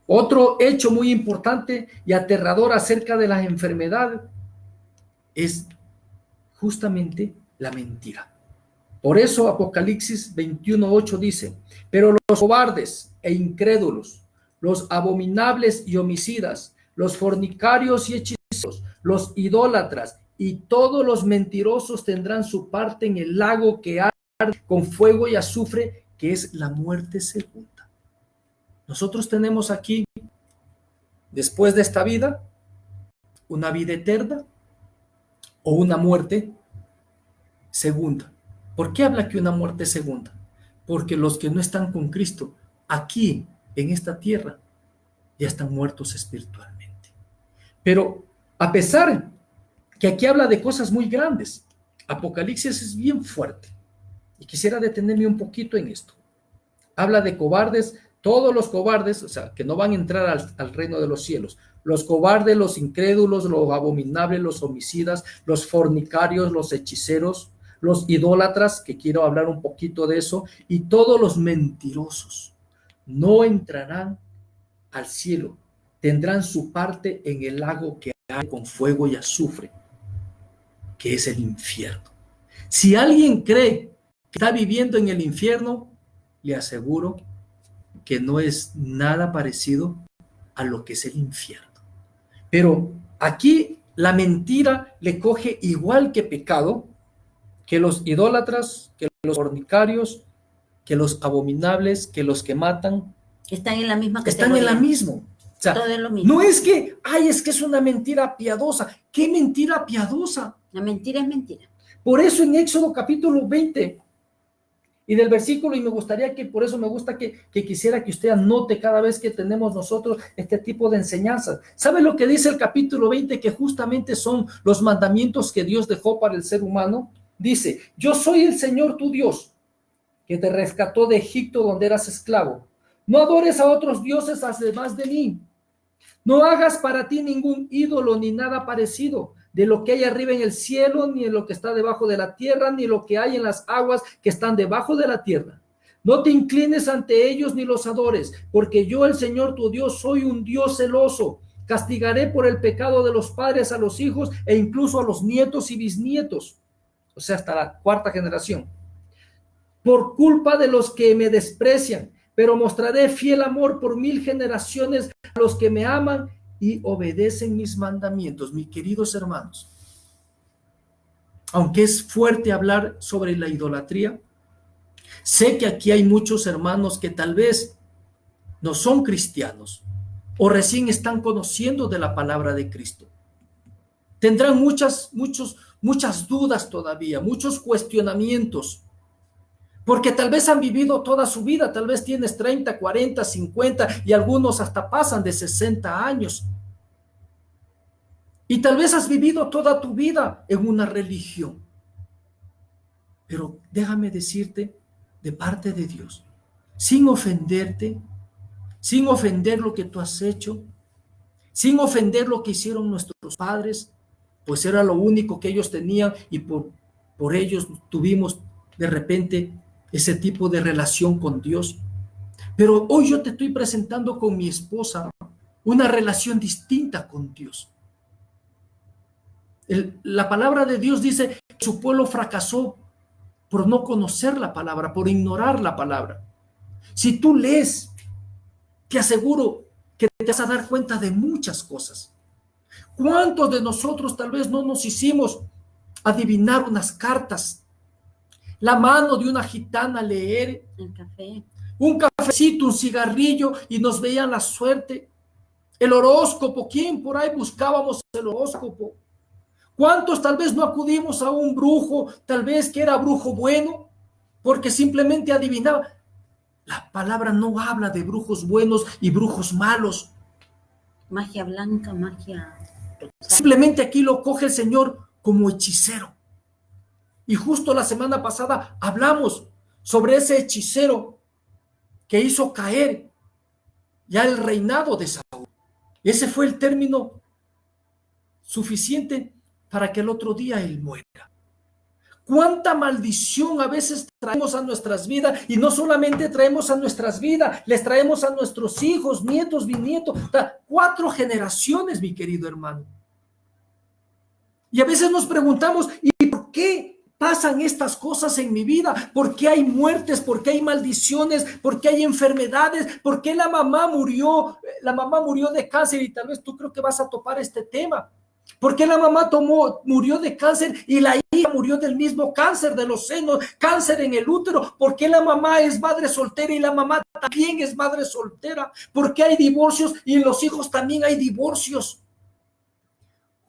Otro hecho muy importante y aterrador acerca de las enfermedades es justamente la mentira. Por eso Apocalipsis 21:8 dice: pero los cobardes e incrédulos, los abominables y homicidas, los fornicarios y hechiceros, los idólatras y todos los mentirosos tendrán su parte en el lago que arde con fuego y azufre, que es la muerte segunda. Nosotros tenemos aquí, después de esta vida, una vida eterna o una muerte segunda. ¿Por qué habla que una muerte segunda? Porque los que no están con Cristo aquí en esta tierra ya están muertos espiritualmente. Pero a pesar que aquí habla de cosas muy grandes, Apocalipsis es bien fuerte y quisiera detenerme un poquito en esto. Habla de cobardes, todos los cobardes, o sea, que no van a entrar al reino de los cielos. Los cobardes, los incrédulos, los abominables, los homicidas, los fornicarios, los hechiceros, los idólatras, que quiero hablar un poquito de eso, y todos los mentirosos no entrarán al cielo, tendrán su parte en el lago que hay con fuego y azufre, que es el infierno. Si alguien cree que está viviendo en el infierno, le aseguro que no es nada parecido a lo que es el infierno. Pero aquí la mentira le coge igual que pecado, que los idólatras, que los fornicarios, que los abominables, que los que matan. Están en la misma categoría. Están en la misma. O sea, todo es lo mismo. No es que, es que es una mentira piadosa. ¿Qué mentira piadosa? La mentira es mentira. Por eso en Éxodo capítulo 20 y del versículo, y me gustaría que, por eso me gusta que quisiera que usted anote cada vez que tenemos nosotros este tipo de enseñanzas. ¿Sabe lo que dice el capítulo 20? Que justamente son los mandamientos que Dios dejó para el ser humano. Dice: yo soy el Señor tu Dios, que te rescató de Egipto donde eras esclavo. No adores a otros dioses además de mí. No hagas para ti ningún ídolo ni nada parecido de lo que hay arriba en el cielo, ni en lo que está debajo de la tierra, ni lo que hay en las aguas que están debajo de la tierra. No te inclines ante ellos ni los adores, porque yo, el Señor tu Dios, soy un Dios celoso. Castigaré por el pecado de los padres a los hijos e incluso a los nietos y bisnietos, o sea, hasta la cuarta generación, por culpa de los que me desprecian, pero mostraré fiel amor por 1000 generaciones a los que me aman y obedecen mis mandamientos. Mis queridos hermanos, aunque es fuerte hablar sobre la idolatría, sé que aquí hay muchos hermanos que tal vez no son cristianos o recién están conociendo de la palabra de Cristo. Tendrán muchas dudas todavía, muchos cuestionamientos, porque tal vez han vivido toda su vida, tal vez tienes 30, 40, 50 y algunos hasta pasan de 60 años. Y tal vez has vivido toda tu vida en una religión. Pero déjame decirte, de parte de Dios, sin ofenderte, sin ofender lo que tú has hecho, sin ofender lo que hicieron nuestros padres, pues era lo único que ellos tenían y por ellos tuvimos de repente ese tipo de relación con Dios. Pero hoy yo te estoy presentando con mi esposa una relación distinta con Dios. La palabra de Dios dice que su pueblo fracasó por no conocer la palabra, por ignorar la palabra. Si tú lees, te aseguro que te vas a dar cuenta de muchas cosas. ¿Cuántos de nosotros tal vez no nos hicimos adivinar unas cartas? La mano de una gitana leer, el café, un cafecito, un cigarrillo y nos veían la suerte. El horóscopo, ¿quién por ahí buscábamos el horóscopo? ¿Cuántos tal vez no acudimos a un brujo, tal vez que era brujo bueno, porque simplemente adivinaba? La palabra no habla de brujos buenos y brujos malos. magia blanca, magia... Simplemente aquí lo coge el Señor como hechicero. Y justo la semana pasada hablamos sobre ese hechicero que hizo caer ya el reinado de Saúl. Ese fue el término suficiente para que el otro día él muera. ¿Cuánta maldición a veces traemos a nuestras vidas? Y no solamente traemos a nuestras vidas, les traemos a nuestros hijos, nietos, bisnietos, 4 generaciones, mi querido hermano. Y a veces nos preguntamos, ¿y por qué pasan estas cosas en mi vida? ¿Por qué hay muertes? ¿Por qué hay maldiciones? ¿Por qué hay enfermedades? ¿Por qué la mamá murió de cáncer? Y tal vez tú creo que vas a topar este tema. ¿Por qué la mamá murió de cáncer y la hija murió del mismo cáncer de los senos, cáncer en el útero? ¿Por qué la mamá es madre soltera y la mamá también es madre soltera? ¿Por qué hay divorcios y en los hijos también hay divorcios?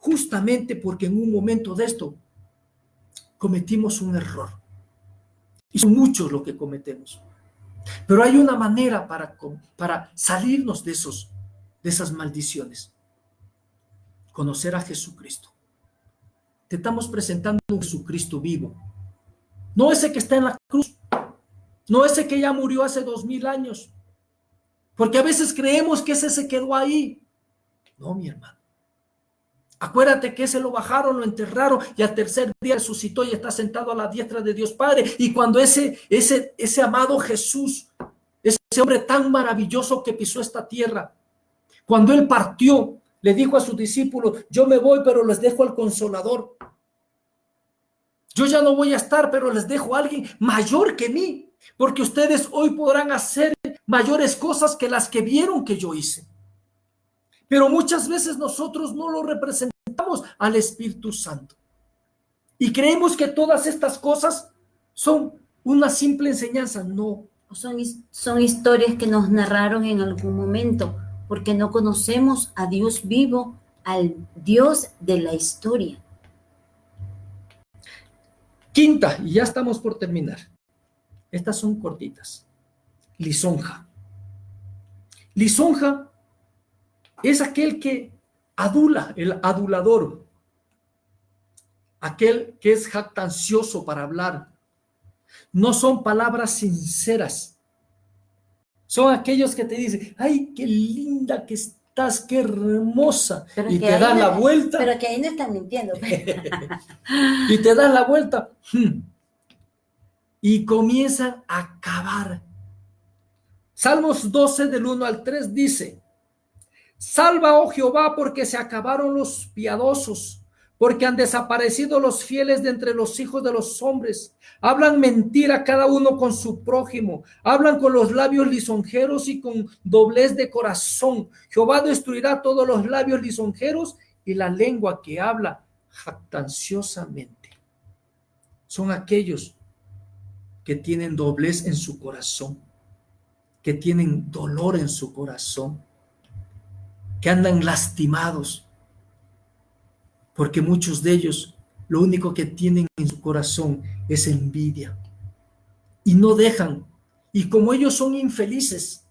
Justamente porque en un momento de esto cometimos un error. Y son muchos lo que cometemos. Pero hay una manera para salirnos de esas maldiciones. Conocer a Jesucristo. Te estamos presentando un Jesucristo vivo. No ese que está en la cruz. No ese que ya murió hace 2000 años. Porque a veces creemos que ese se quedó ahí. No, mi hermano. Acuérdate que ese lo bajaron, lo enterraron y al tercer día resucitó y está sentado a la diestra de Dios Padre. Y cuando ese amado Jesús, ese hombre tan maravilloso que pisó esta tierra, cuando él partió, le dijo a sus discípulos, yo me voy, pero les dejo al Consolador. Yo ya no voy a estar, pero les dejo a alguien mayor que mí, porque ustedes hoy podrán hacer mayores cosas que las que vieron que yo hice. Pero muchas veces nosotros no lo representamos al Espíritu Santo. Y creemos que todas estas cosas son una simple enseñanza. No. Son historias que nos narraron en algún momento, porque no conocemos a Dios vivo, al Dios de la historia. Quinta, y ya estamos por terminar. Estas son cortitas. Lisonja. Lisonja es aquel que adula, el adulador, aquel que es jactancioso para hablar. No son palabras sinceras. Son aquellos que te dicen, ay, qué linda que estás, qué hermosa. Pero y te dan la vuelta. Pero que ahí no están mintiendo. Y te dan la vuelta. Y comienzan a acabar. Salmos 12 del 1 al 3 dice, salva, oh Jehová, porque se acabaron los piadosos, porque han desaparecido los fieles de entre los hijos de los hombres. Hablan mentira cada uno con su prójimo, hablan con los labios lisonjeros y con doblez de corazón. Jehová destruirá todos los labios lisonjeros y la lengua que habla jactanciosamente. Son aquellos que tienen doblez en su corazón, que tienen dolor en su corazón, que andan lastimados, porque muchos de ellos lo único que tienen en su corazón es envidia y no dejan, y como ellos son infelices,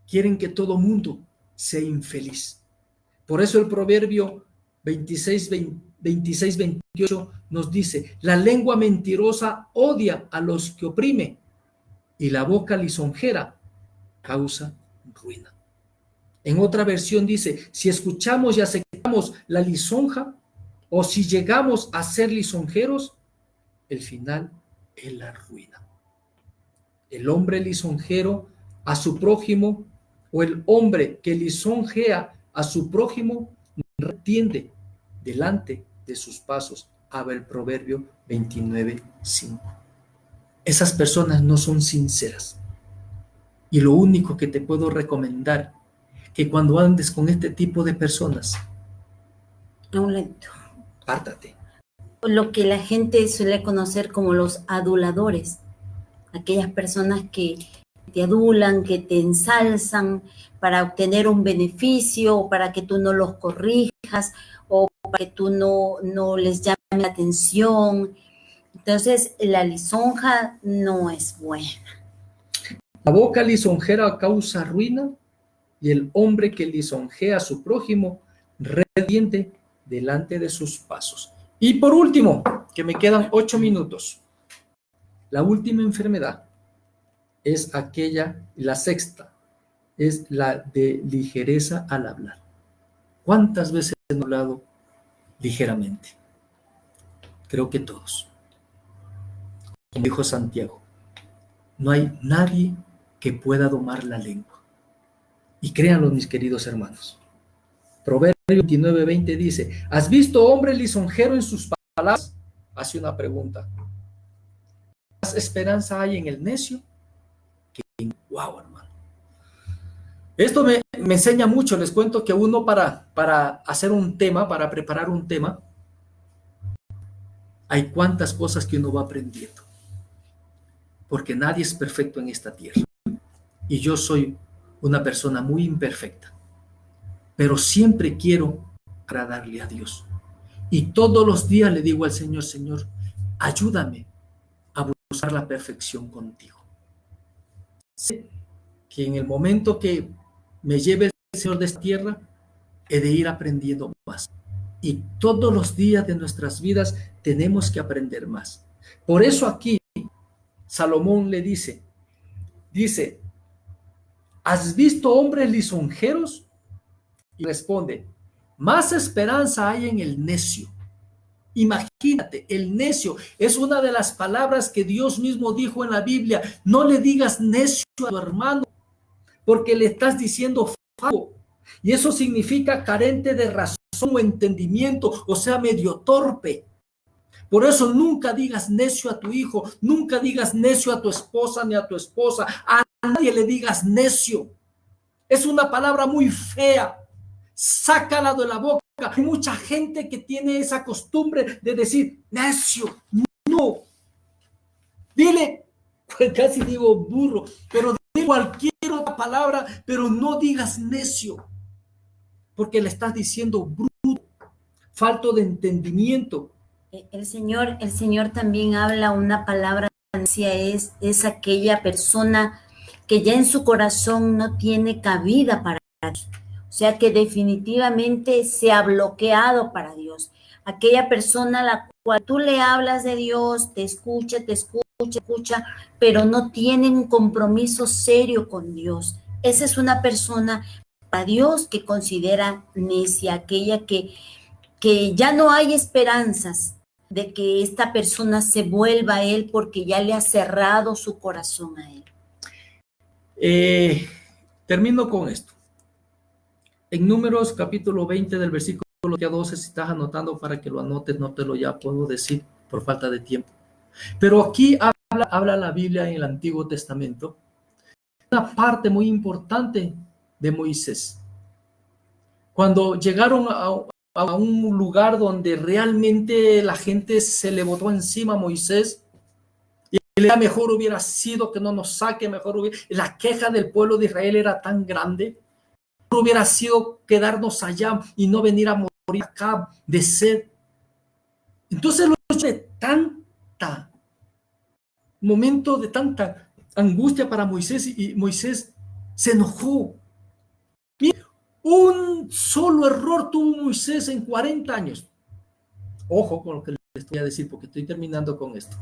quieren que todo mundo sea infeliz. Por eso el proverbio 26-28 nos dice, la lengua mentirosa odia a los que oprime y la boca lisonjera causa ruina. En otra versión dice, si escuchamos y aceptamos la lisonja, o si llegamos a ser lisonjeros, el final es la ruina. El hombre lisonjero a su prójimo, o el hombre que lisonjea a su prójimo, retiende delante de sus pasos. Habla el Proverbio 29:5. Esas personas no son sinceras. Y lo único que te puedo recomendar, que cuando andes con este tipo de personas, A un lento. pártate. Lo que la gente suele conocer como los aduladores, aquellas personas que te adulan, que te ensalzan para obtener un beneficio, o para que tú no los corrijas, o para que tú no les llame la atención. Entonces, la lisonja no es buena. La boca lisonjera causa ruina, y el hombre que lisonjea a su prójimo retiende delante de sus pasos. Y por último, que me quedan 8 minutos, la última enfermedad es aquella, la sexta, es la de ligereza al hablar. ¿Cuántas veces hemos hablado ligeramente? Creo que todos. Como dijo Santiago, no hay nadie que pueda domar la lengua. Y créanlo, mis queridos hermanos. Proverbio 29:20 dice, ¿has visto hombre lisonjero en sus palabras? Hace una pregunta. ¿Más esperanza hay en el necio? Wow, hermano. Esto me enseña mucho. Les cuento que uno para hacer un tema, para preparar un tema, hay cuantas cosas que uno va aprendiendo. Porque nadie es perfecto en esta tierra. Y yo soy una persona muy imperfecta. Pero siempre quiero agradarle a Dios. Y todos los días le digo al Señor, Señor, ayúdame a buscar la perfección contigo. Sé que en el momento que me lleve el Señor de esta tierra, he de ir aprendiendo más. Y todos los días de nuestras vidas tenemos que aprender más. Por eso aquí Salomón le dice, ¿has visto hombres lisonjeros? Y responde, más esperanza hay en el necio. Imagínate, el necio es una de las palabras que Dios mismo dijo en la Biblia. No le digas necio a tu hermano, porque le estás diciendo fago. Y eso significa carente de razón o entendimiento, o sea, medio torpe. Por eso nunca digas necio a tu hijo, nunca digas necio a tu esposa ni a tu esposa. A nadie le digas necio. Es una palabra muy fea. Sácala de la boca. Hay mucha gente que tiene esa costumbre de decir necio. No. Dile, casi digo burro, pero dile cualquier otra palabra, pero no digas necio. Porque le estás diciendo bruto, falto de entendimiento. El Señor también habla una palabra necia, es aquella persona que ya en su corazón no tiene cabida para Dios. O sea, que definitivamente se ha bloqueado para Dios. Aquella persona a la cual tú le hablas de Dios, te escucha, pero no tiene un compromiso serio con Dios. Esa es una persona para Dios que considera necia, aquella que ya no hay esperanzas de que esta persona se vuelva a Él porque ya le ha cerrado su corazón a Él. Termino con esto. En Números capítulo 20 del versículo 12, si estás anotando para que lo anotes, no te lo ya puedo decir por falta de tiempo. Pero aquí habla la Biblia en el Antiguo Testamento, una parte muy importante de Moisés. Cuando llegaron a un lugar donde realmente la gente se le botó encima a Moisés, y mejor hubiera sido que no nos saque, la queja del pueblo de Israel era tan grande, mejor hubiera sido quedarnos allá y no venir a morir acá de sed. Entonces de momento de tanta angustia para Moisés, y Moisés se enojó. Un solo error tuvo Moisés en 40 años. Ojo con lo que les voy a decir, porque estoy terminando con esto.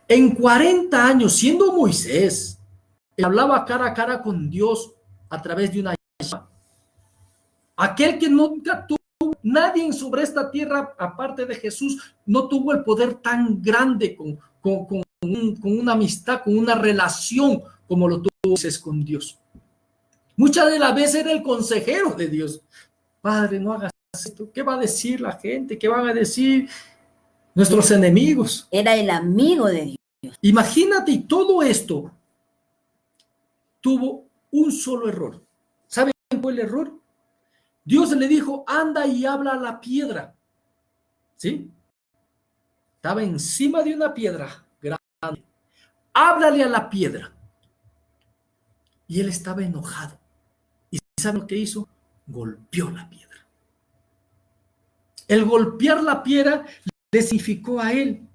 En 40 años, siendo Moisés, él hablaba cara a cara con Dios a través de una llama. Aquel que nunca tuvo, nadie sobre esta tierra, aparte de Jesús, no tuvo el poder tan grande con una amistad, con una relación como lo tuvo Moisés con Dios. Muchas de las veces era el consejero de Dios. Padre, no hagas esto. ¿Qué va a decir la gente? ¿Qué van a decir nuestros enemigos? Era el amigo de Dios. Imagínate, y todo esto tuvo un solo error. ¿Saben cuál fue el error? Dios le dijo, anda y habla a la piedra. ¿Sí? Estaba encima de una piedra grande. Háblale a la piedra. Y él estaba enojado. ¿Y saben lo que hizo? Golpeó la piedra. El golpear la piedra le significó a él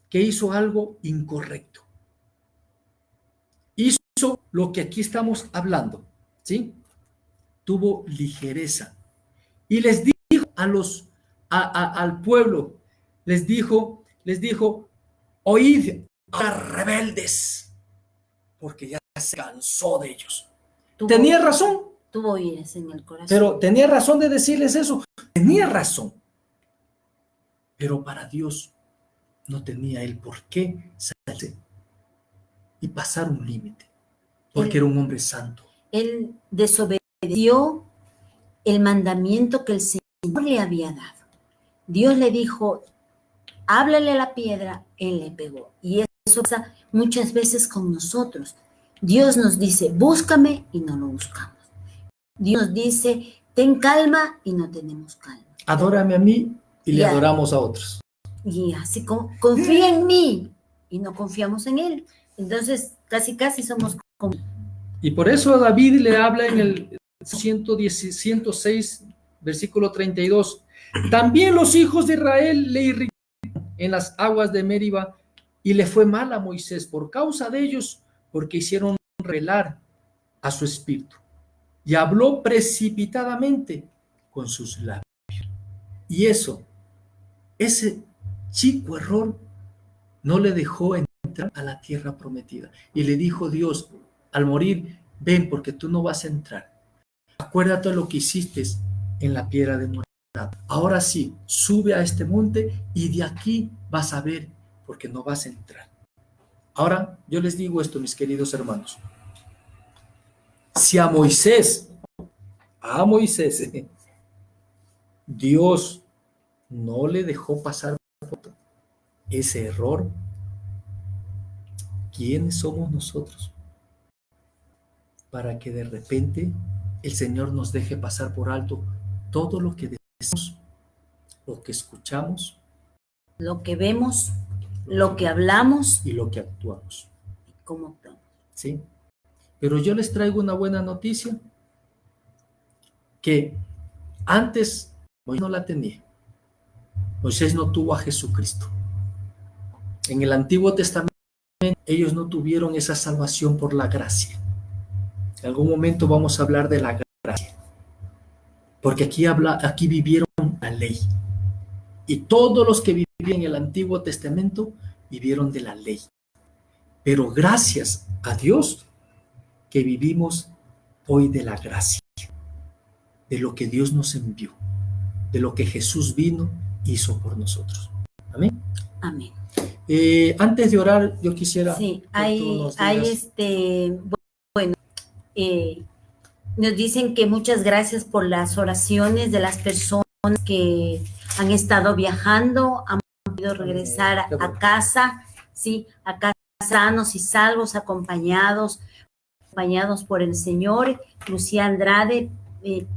que hizo algo incorrecto. Hizo lo que aquí estamos hablando, ¿sí? Tuvo ligereza. Y les dijo al pueblo, les dijo, oíd a rebeldes, porque ya se cansó de ellos. Tenía razón. Tuvo ires en el corazón. Pero tenía razón de decirles eso. Tenía razón. Pero para Dios no tenía él por qué salirse y pasar un límite, porque era un hombre santo. Él desobedeció el mandamiento que el Señor le había dado. Dios le dijo, háblale a la piedra, él le pegó. Y eso pasa muchas veces con nosotros. Dios nos dice, búscame, y no lo buscamos. Dios nos dice, ten calma, y no tenemos calma. Adórame a mí y le adoramos a otros. Y así confía en mí, y no confiamos en él. Entonces, casi somos como... Y por eso David le habla en el 106, versículo 32. También los hijos de Israel le irritaron en las aguas de Meriba, y le fue mal a Moisés por causa de ellos, porque hicieron rebelar a su espíritu. Y habló precipitadamente con sus labios. Y ese chico error, no le dejó entrar a la tierra prometida. Y le dijo Dios, al morir, ven, porque tú no vas a entrar. Acuérdate de lo que hiciste en la piedra de morada. Ahora sí, sube a este monte y de aquí vas a ver, porque no vas a entrar. Ahora, yo les digo esto, mis queridos hermanos. Si a Moisés, Dios no le dejó pasar ese error, ¿quiénes somos nosotros para que de repente el Señor nos deje pasar por alto todo lo que decimos, lo que escuchamos, lo que vemos, lo que hablamos y lo que actuamos? ¿Cómo actuamos? ¿Sí? Pero yo les traigo una buena noticia, que antes Moisés no la tenía. Moisés no tuvo a Jesucristo. En el Antiguo Testamento ellos no tuvieron esa salvación por la gracia. En algún momento vamos a hablar de la gracia, porque aquí vivieron la ley, y todos los que vivían en el Antiguo Testamento vivieron de la ley. Pero gracias a Dios que vivimos hoy de la gracia, de lo que Dios nos envió, de lo que Jesús vino hizo por nosotros. Amén. Amén. Antes de orar, yo quisiera... Sí, nos dicen que muchas gracias por las oraciones de las personas que han estado viajando, han podido regresar a casa, sí, a casa sanos y salvos, acompañados por el Señor. Lucía Andrade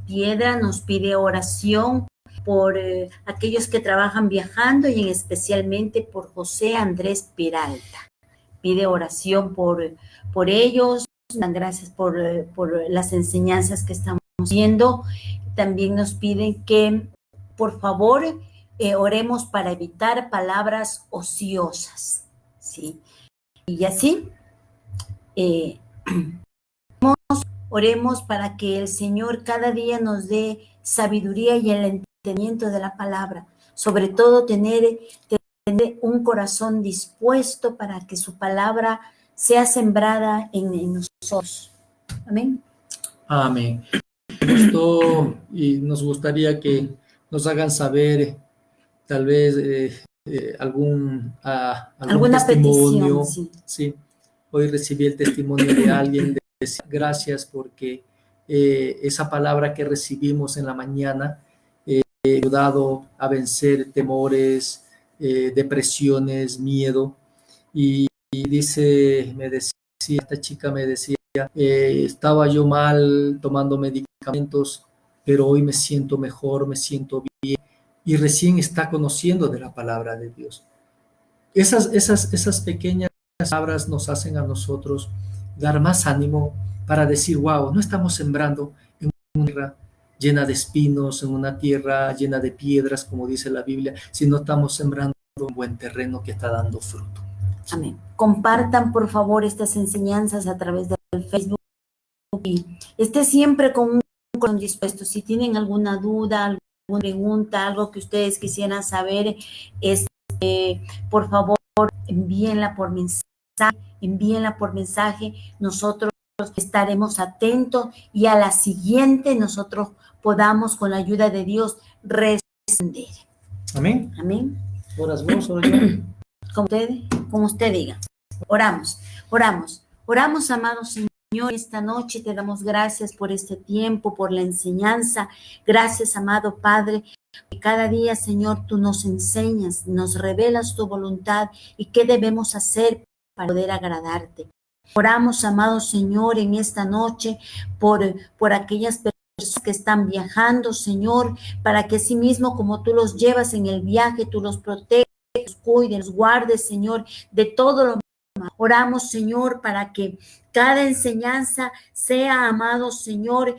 Piedra nos pide oración por aquellos que trabajan viajando, y especialmente por José Andrés Peralta. Pide oración por ellos. Dan gracias por las enseñanzas que estamos viendo. También nos piden que, por favor, oremos para evitar palabras ociosas, ¿sí? Y así, oremos para que el Señor cada día nos dé sabiduría y el entendimiento de la palabra. Sobre todo, tener un corazón dispuesto para que su palabra sea sembrada en nosotros. Amén. Amén. Y nos gustaría que nos hagan saber tal vez algún Alguna testimonio. petición, sí. Sí, hoy recibí el testimonio de alguien de decir gracias porque esa palabra que recibimos en la mañana ha ayudado a vencer temores, depresiones, miedo. Y dice, esta chica me decía, estaba yo mal tomando medicamentos, pero hoy me siento mejor, me siento bien, y recién está conociendo de la palabra de Dios. Esas pequeñas palabras nos hacen a nosotros dar más ánimo para decir, wow, no estamos sembrando en una tierra llena de espinos, en una tierra llena de piedras, como dice la Biblia, sino estamos sembrando un buen terreno que está dando fruto. Amén. Compartan, por favor, estas enseñanzas a través del Facebook y esté siempre con un corazón dispuesto. Si tienen alguna duda, alguna pregunta, algo que ustedes quisieran saber, por favor, envíenla por mensaje. Nosotros estaremos atentos y a la siguiente nosotros podamos, con la ayuda de Dios, responder. Amén. Amén. ¿Oras vos, oro yo? Como usted diga. Oramos, amado Señor, esta noche te damos gracias por este tiempo, por la enseñanza. Gracias, amado Padre, que cada día, Señor, tú nos enseñas, nos revelas tu voluntad y qué debemos hacer para poder agradarte. Oramos, amado Señor, en esta noche por aquellas personas que están viajando, Señor, para que así mismo como tú los llevas en el viaje, tú los proteges, los cuides, los guardes, Señor, de todo lo malo. Oramos, Señor, para que cada enseñanza sea, amado Señor,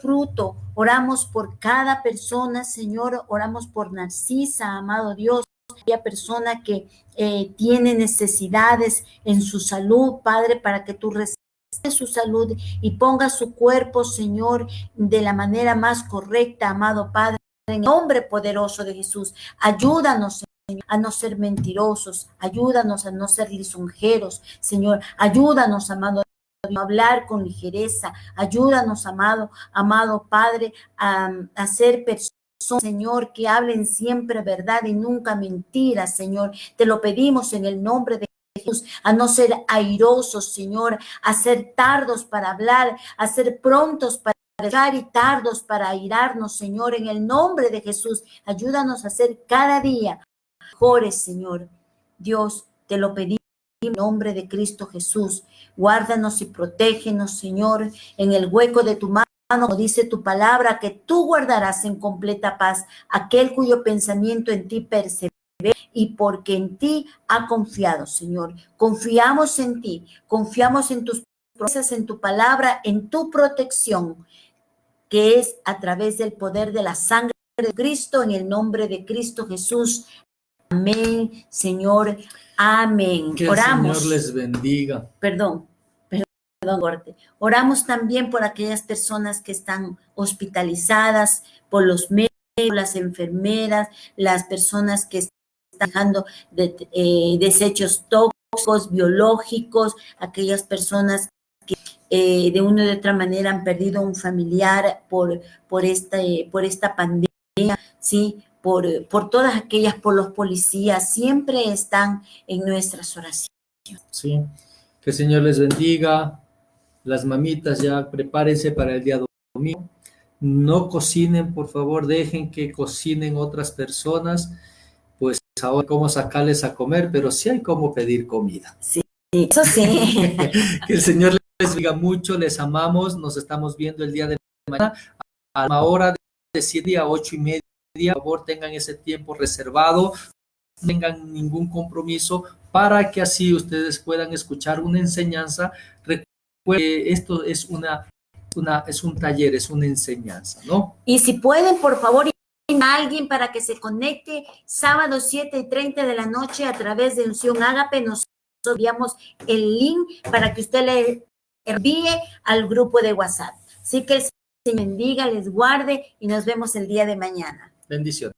fruto. Oramos por cada persona, Señor. Oramos por Narcisa, amado Dios, aquella persona que tiene necesidades en su salud, Padre, para que tú restaures su salud y ponga su cuerpo, Señor, de la manera más correcta, amado Padre, en el nombre poderoso de Jesús. Ayúdanos, Señor, a no ser mentirosos, ayúdanos a no ser lisonjeros, Señor, ayúdanos, amado, a hablar con ligereza, ayúdanos, amado Padre, a ser personas, Señor, que hablen siempre verdad y nunca mentiras, Señor. Te lo pedimos en el nombre de Jesús, a no ser airosos, Señor, a ser tardos para hablar, a ser prontos para hablar y tardos para airarnos, Señor, en el nombre de Jesús. Ayúdanos a ser cada día mejores, Señor. Dios, te lo pedimos en el nombre de Cristo Jesús. Guárdanos y protégenos, Señor, en el hueco de tu mano. Como dice tu palabra, que tú guardarás en completa paz aquel cuyo pensamiento en ti persevera y porque en ti ha confiado, Señor. Confiamos en ti, confiamos en tus promesas, en tu palabra, en tu protección, que es a través del poder de la sangre de Cristo, en el nombre de Cristo Jesús. Amén, Señor. Amén. Que oramos. El Señor les bendiga. Perdón, Gorte. Oramos también por aquellas personas que están hospitalizadas, por los médicos, las enfermeras, las personas que están dejando desechos tóxicos, biológicos, aquellas personas que de una u otra manera han perdido un familiar por esta pandemia, ¿sí? Por todas aquellas, por los policías, siempre están en nuestras oraciones. Sí, que el Señor les bendiga. Las mamitas ya prepárense para el día domingo. No cocinen, por favor, dejen que cocinen otras personas. Pues ahora cómo sacarles a comer, pero sí hay cómo pedir comida. Sí, eso sí. Que el Señor les bendiga mucho, les amamos. Nos estamos viendo el día de mañana a la hora de 7 a 8:30. Por favor, tengan ese tiempo reservado, no tengan ningún compromiso para que así ustedes puedan escuchar una enseñanza. Recuerden que esto es es un taller, es una enseñanza, ¿no? Y si pueden, por favor, a alguien para que se conecte sábado 7:30 de la noche a través de Unción Ágape. Nosotros enviamos el link para que usted le envíe al grupo de WhatsApp. Así que el Señor bendiga, les guarde y nos vemos el día de mañana. Bendiciones.